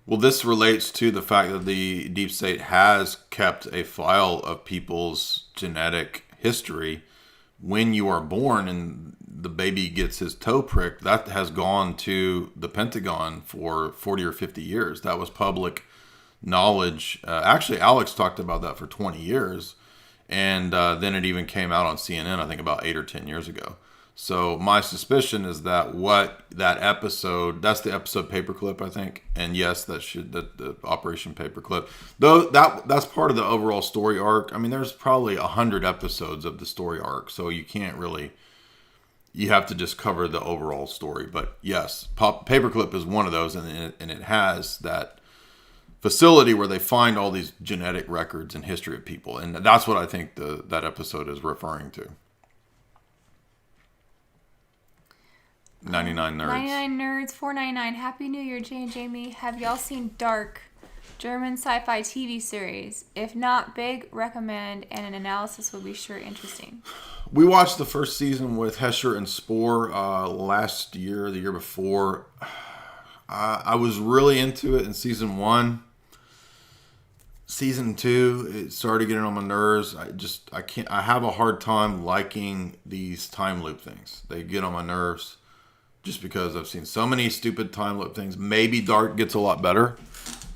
Well, this relates to the fact that the Deep State has kept a file of people's genetic history. When you are born and the baby gets his toe pricked, that has gone to the Pentagon for 40 or 50 years. That was public knowledge. Actually, Alex talked about that for 20 years. And then it even came out on CNN, I think about 8 or 10 years ago. So my suspicion is that that episode, that's the episode Paperclip, I think. And yes, the Operation Paperclip. Though that's part of the overall story arc. I mean, there's probably 100 episodes of the story arc. So you can't really, you have to just cover the overall story. But yes, Paperclip is one of those. And it has that facility where they find all these genetic records and history of people. And that's what I think that episode is referring to. 99 Nerds. 99 Nerds, $4.99. Happy New Year, Jay and Jamie. Have y'all seen Dark, German sci-fi TV series? If not, big recommend, and an analysis will be sure interesting. We watched the first season with Hesher and Spore last year, the year before. I was really into it in season 1. Season 2, it started getting on my nerves. I have a hard time liking these time loop things. They get on my nerves just because I've seen so many stupid time loop things. Maybe Dark gets a lot better.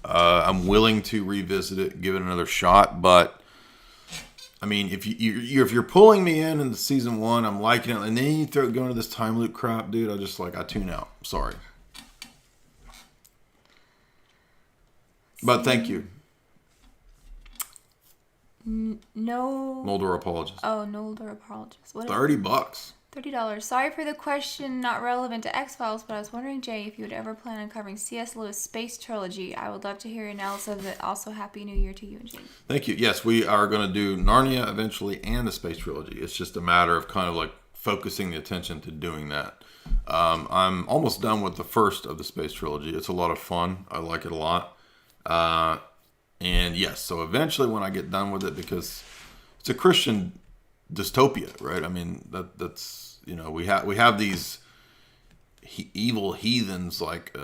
I'm willing to revisit it, give it another shot, but I mean, if you're pulling me in the season 1, I'm liking it, and then you go into this time loop crap, dude, I tune out. Sorry. But thank you. No. Noldor apologist. Oh, Noldor apologist. What $30. $30. Sorry for the question, not relevant to X-Files, but I was wondering, Jay, if you would ever plan on covering C.S. Lewis' Space Trilogy. I would love to hear your analysis of it. Also, Happy New Year to you and Jane. Thank you. Yes, we are going to do Narnia eventually and the Space Trilogy. It's just a matter of kind of like focusing the attention to doing that. I'm almost done with the first of the Space Trilogy. It's a lot of fun. I like it a lot. And yes, so eventually when I get done with it, because it's a Christian dystopia, right? I mean, that's, you know, we have these evil heathens like,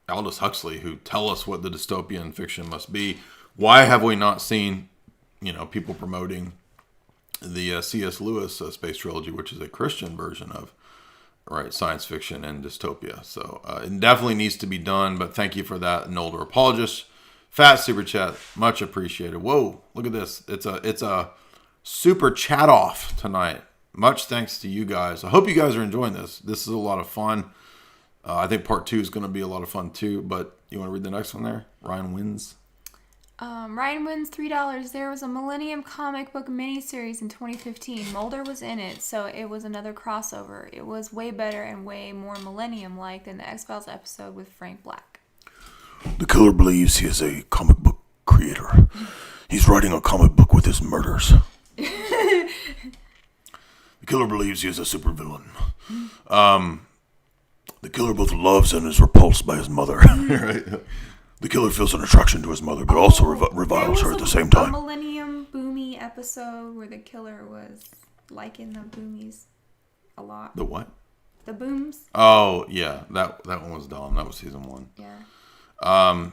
Aldous Huxley who tell us what the dystopian fiction must be. Why have we not seen, people promoting the C.S. Lewis Space Trilogy, which is a Christian version of, right, science fiction and dystopia? So it definitely needs to be done, but thank you for that, Noldor apologist. Fat super chat, much appreciated. Whoa, look at this. It's a super chat off tonight. Much thanks to you guys. I hope you guys are enjoying this. This is a lot of fun. I think part 2 is going to be a lot of fun too, but you want to read the next one there? Ryan wins. Ryan wins $3. There was a Millennium comic book miniseries in 2015. Mulder was in it, so it was another crossover. It was way better and way more Millennium-like than the X-Files episode with Frank Black. The killer believes he is a comic book creator. He's writing a comic book with his murders. The killer believes he is a supervillain. The killer both loves and is repulsed by his mother. Right. The killer feels an attraction to his mother, but also reviles her at the same time. A Millennium Boomy episode where the killer was liking the Boomies a lot. The what? The Booms. Oh, yeah. That one was dumb. That was season 1. Yeah.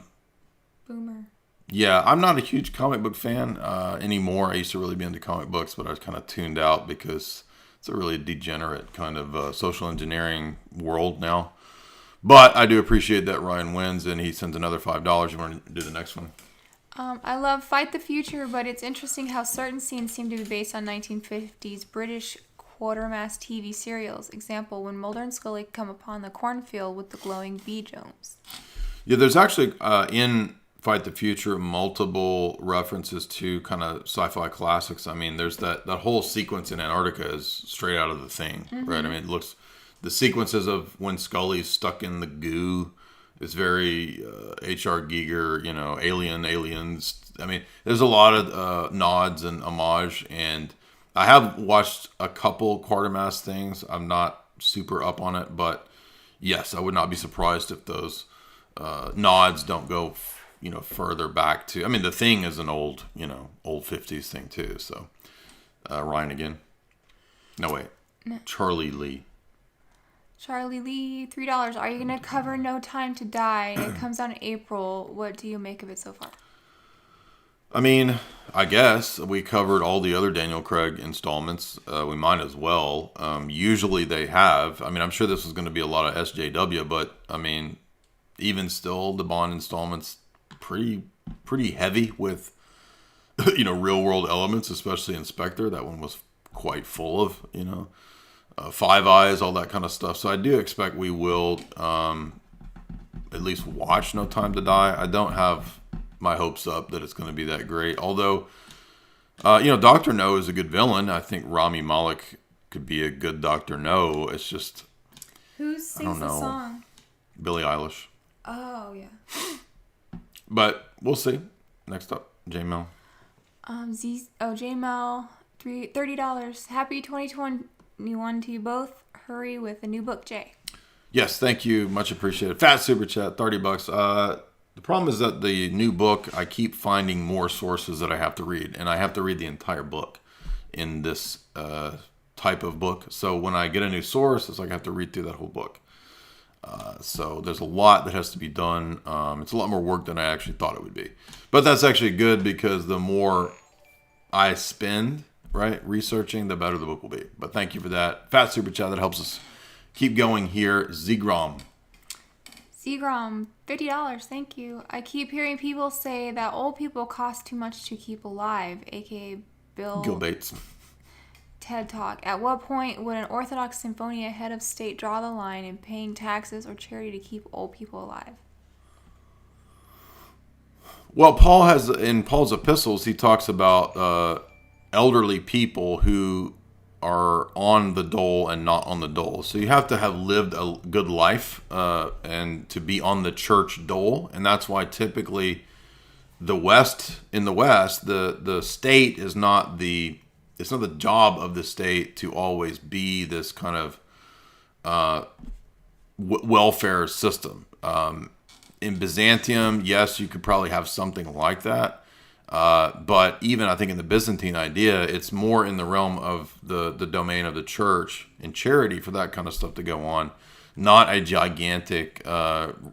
Boomer. Yeah, I'm not a huge comic book fan anymore. I used to really be into comic books, but I was kind of tuned out because it's a really degenerate kind of social engineering world now. But I do appreciate that Ryan wins, and he sends another $5. You want to do the next one? I love Fight the Future, but it's interesting how certain scenes seem to be based on 1950s British quartermass TV serials. Example, when Mulder and Scully come upon the cornfield with the glowing bee domes. Yeah, there's actually, in Fight the Future, multiple references to kind of sci-fi classics. I mean, there's that whole sequence in Antarctica is straight out of The Thing, right? I mean, it looks... The sequences of when Scully's stuck in the goo is very H.R. Giger, aliens. I mean, there's a lot of nods and homage, and I have watched a couple Quatermass things. I'm not super up on it, but yes, I would not be surprised if those nods don't go, further back to. I mean, The Thing is an old 50s thing too. So Ryan again. No wait, no. Charlie Lee, $3. Are you going to cover No Time to Die? It comes out in April. What do you make of it so far? I mean, I guess we covered all the other Daniel Craig installments. We might as well. Usually they have. I mean, I'm sure this was going to be a lot of SJW, but I mean, even still, the Bond installments pretty heavy with real world elements, especially in Spectre. That one was quite full of Five Eyes, all that kind of stuff. So I do expect we will at least watch No Time to Die. I don't have my hopes up that it's going to be that great. Although, Dr. No is a good villain. I think Rami Malek could be a good Dr. No. It's just... Who sings the song? Billie Eilish. Oh, yeah. But we'll see. Next up, J-Mel. J-Mel, $30. Happy 2021 to you both. Hurry with a new book, Jay. Yes, thank you. Much appreciated. Fat super chat, $30. The problem is that the new book, I keep finding more sources that I have to read, and I have to read the entire book in this type of book. So when I get a new source, it's like I have to read through that whole book. So there's a lot that has to be done. It's a lot more work than I actually thought it would be. But that's actually good because the more I spend, right, researching, the better the book will be. But thank you for that. Fat super chat, that helps us keep going here. Zegrom, $50. Thank you. I keep hearing people say that old people cost too much to keep alive, aka Gil Bates. TED Talk. At what point would an Orthodox Symphonia head of state draw the line in paying taxes or charity to keep old people alive? Well, Paul has, in Paul's epistles, he talks about elderly people who are on the dole and not on the dole. So you have to have lived a good life and to be on the church dole. And that's why typically in the West, the state is not it's not the job of the state to always be this kind of welfare system. In Byzantium, yes, you could probably have something like that. But even I think in the Byzantine idea, it's more in the realm of the domain of the church and charity for that kind of stuff to go on, not a gigantic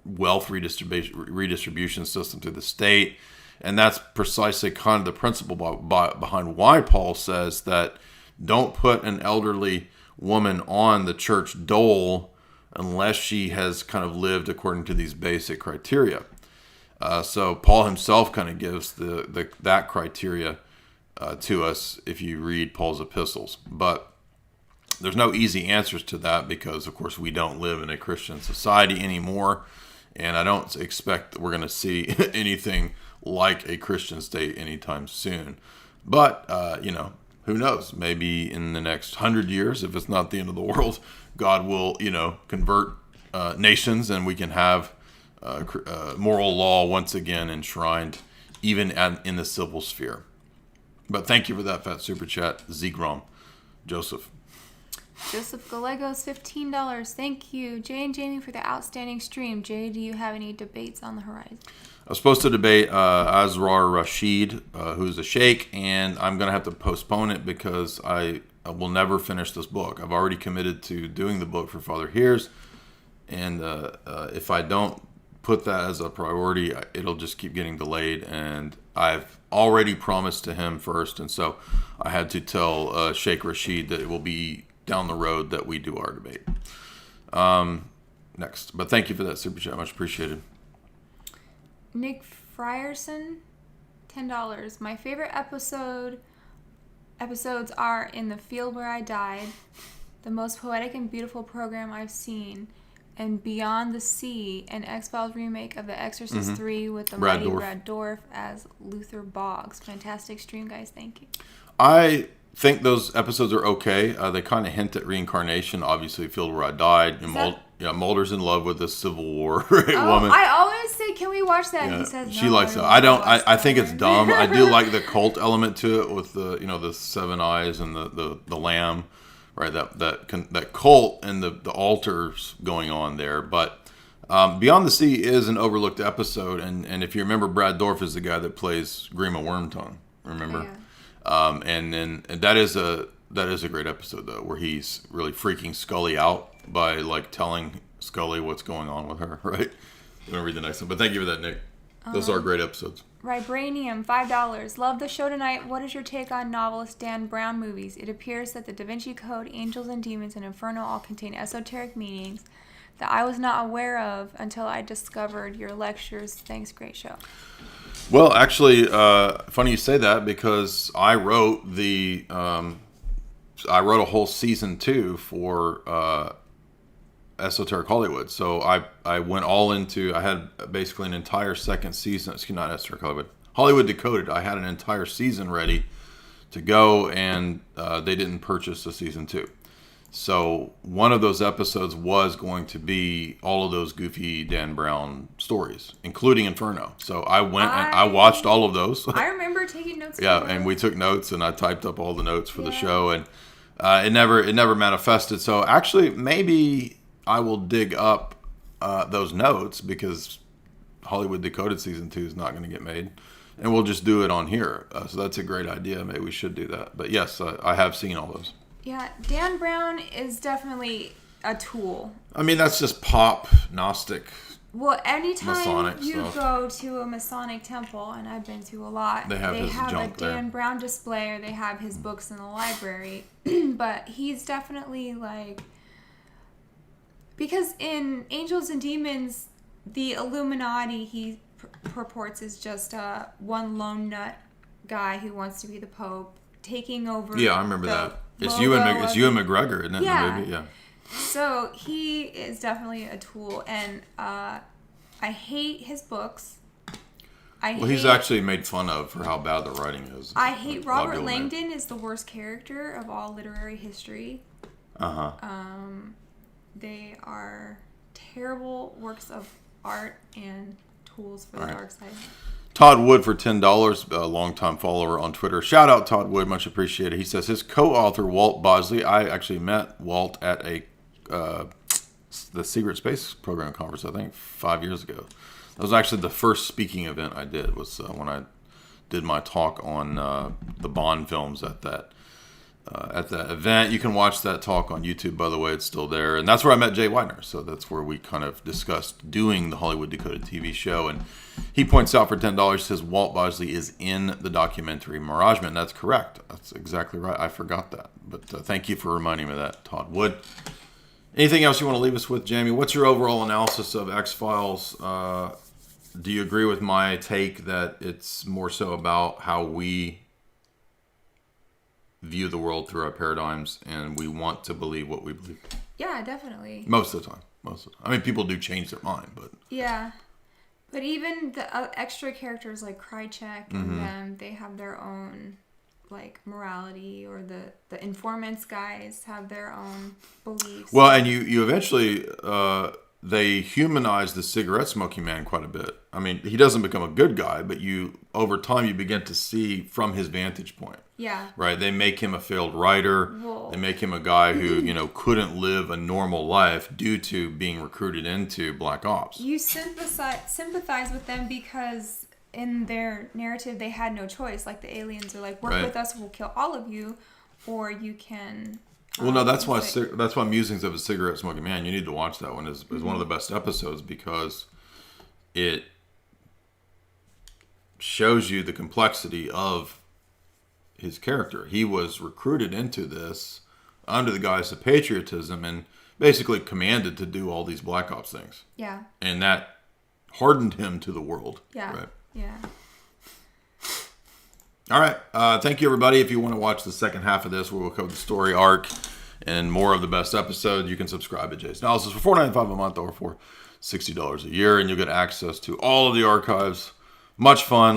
wealth redistribution system to the state. And that's precisely kind of the principle behind why Paul says that don't put an elderly woman on the church dole unless she has kind of lived according to these basic criteria. So Paul himself kind of gives that criteria to us if you read Paul's epistles. But there's no easy answers to that because, of course, we don't live in a Christian society anymore. And I don't expect that we're going to see anything like a Christian state anytime soon. But, who knows? Maybe in the next 100 years, if it's not the end of the world, God will, convert nations and we can have moral law once again enshrined even in the civil sphere. But thank you for that fat super chat, Zegrom. Joseph Gallegos, $15. Thank you. Jay and Jamie for the outstanding stream. Jay, do you have any debates on the horizon? I was supposed to debate Azrar Rashid, who's a sheikh, and I'm going to have to postpone it because I will never finish this book. I've already committed to doing the book for Father Hears, and if I don't put that as a priority, it'll just keep getting delayed, and I've already promised to him first, and so I had to tell Sheikh Rashid that it will be down the road that we do our debate. Next. But thank you for that super chat. Much appreciated. Nick Frierson, $10. My favorite episodes are In the Field Where I Died, the most poetic and beautiful program I've seen, and Beyond the Sea, an X-Files remake of The Exorcist 3 with the mighty Brad Dourif as Luther Boggs. Fantastic stream, guys. Thank you. I think those episodes are okay. They kind of hint at reincarnation. Obviously, Field Where I Died. Mulder's in love with this Civil War woman. I always say, can we watch that? Yeah, he says no. She likes it. I don't. I think it's dumb. I do like the cult element to it with the seven eyes and the lamb, right? That cult and the altars going on there. But Beyond the Sea is an overlooked episode, and if you remember, Brad Dourif is the guy that plays Grima Wormtongue. Remember? Yeah. And that is a great episode though, where he's really freaking Scully out by like telling Scully what's going on with her, right? I'm gonna read the next one, but thank you for that, Nick. Those are great episodes. Vibranium, $5. Love the show tonight. What is your take on novelist Dan Brown movies? It appears that the Da Vinci Code, Angels and Demons, and Inferno all contain esoteric meanings that I was not aware of until I discovered your lectures. Thanks, great show. Well, actually, funny you say that because I wrote a whole season 2 for Esoteric Hollywood. So I went all into, I had basically an entire second season, not Esoteric Hollywood, Hollywood Decoded. I had an entire season ready to go, and they didn't purchase the season 2. So one of those episodes was going to be all of those goofy Dan Brown stories, including Inferno. So I went and I watched all of those. I remember taking notes. Yeah, and we took notes, and I typed up all the notes for the show, and it never manifested. So actually, maybe I will dig up those notes, because Hollywood Decoded Season 2 is not going to get made, and we'll just do it on here. So that's a great idea. Maybe we should do that. But yes, I have seen all those. Yeah, Dan Brown is definitely a tool. I mean, that's just pop, Gnostic. Well, anytime Masonic you stuff. go to a Masonic temple, and I've been to a lot, They have his junk a there. Dan Brown display, or they have his books in the library. But he's definitely like, because in Angels and Demons, the Illuminati he purports is just one lone nut guy who wants to be the Pope, taking over. Yeah, I remember that. It's logo Ewan McGregor, isn't it? Yeah. In the movie? Yeah. So he is definitely a tool, and I hate his books. He's actually made fun of for how bad the writing is. I hate A lot of Robert people made. Langdon is the worst character of all literary history. They are terrible works of art and tools for the dark side. Todd Wood for $10, a longtime follower on Twitter. Shout out Todd Wood, much appreciated. He says his co-author Walt Bosley. I actually met Walt at the Secret Space Program conference, I think 5 years ago. That was actually the first speaking event I did, was when I did my talk on the Bond films at that event. You can watch that talk on YouTube, by the way. It's still there. And that's where I met Jay Widener. So that's where we kind of discussed doing the Hollywood Decoded TV show. And he points out for $10, says Walt Bosley is in the documentary Miragement. That's correct. That's exactly right. I forgot that. But thank you for reminding me of that, Todd Wood. Anything else you want to leave us with, Jamie? What's your overall analysis of X-Files? Do you agree with my take that it's more so about how we view the world through our paradigms, and we want to believe what we believe? Yeah, definitely. Most of the time. I mean, people do change their mind, but... Yeah. But even the extra characters like Krychek and them, they have their own like morality, or the informants guys have their own beliefs. Well, and you eventually... they humanize the cigarette smoking man quite a bit. I mean, he doesn't become a good guy, but over time you begin to see from his vantage point. Yeah. Right? They make him a failed writer. Whoa. They make him a guy who, couldn't live a normal life due to being recruited into Black Ops. You sympathize with them because in their narrative they had no choice. Like the aliens are like, work with us, we'll kill all of you, or you can... Well, no, that's why Musings of a Cigarette Smoking Man, you need to watch that one. Is one of the best episodes, because it shows you the complexity of his character. He was recruited into this under the guise of patriotism and basically commanded to do all these Black Ops things. Yeah. And that hardened him to the world. Yeah. Right? Yeah. All right. Thank you, everybody. If you want to watch the second half of this, where we'll cover the story arc and more of the best episodes, you can subscribe to Jay's Analysis for $4.95 a month or for $60 a year, and you'll get access to all of the archives. Much fun.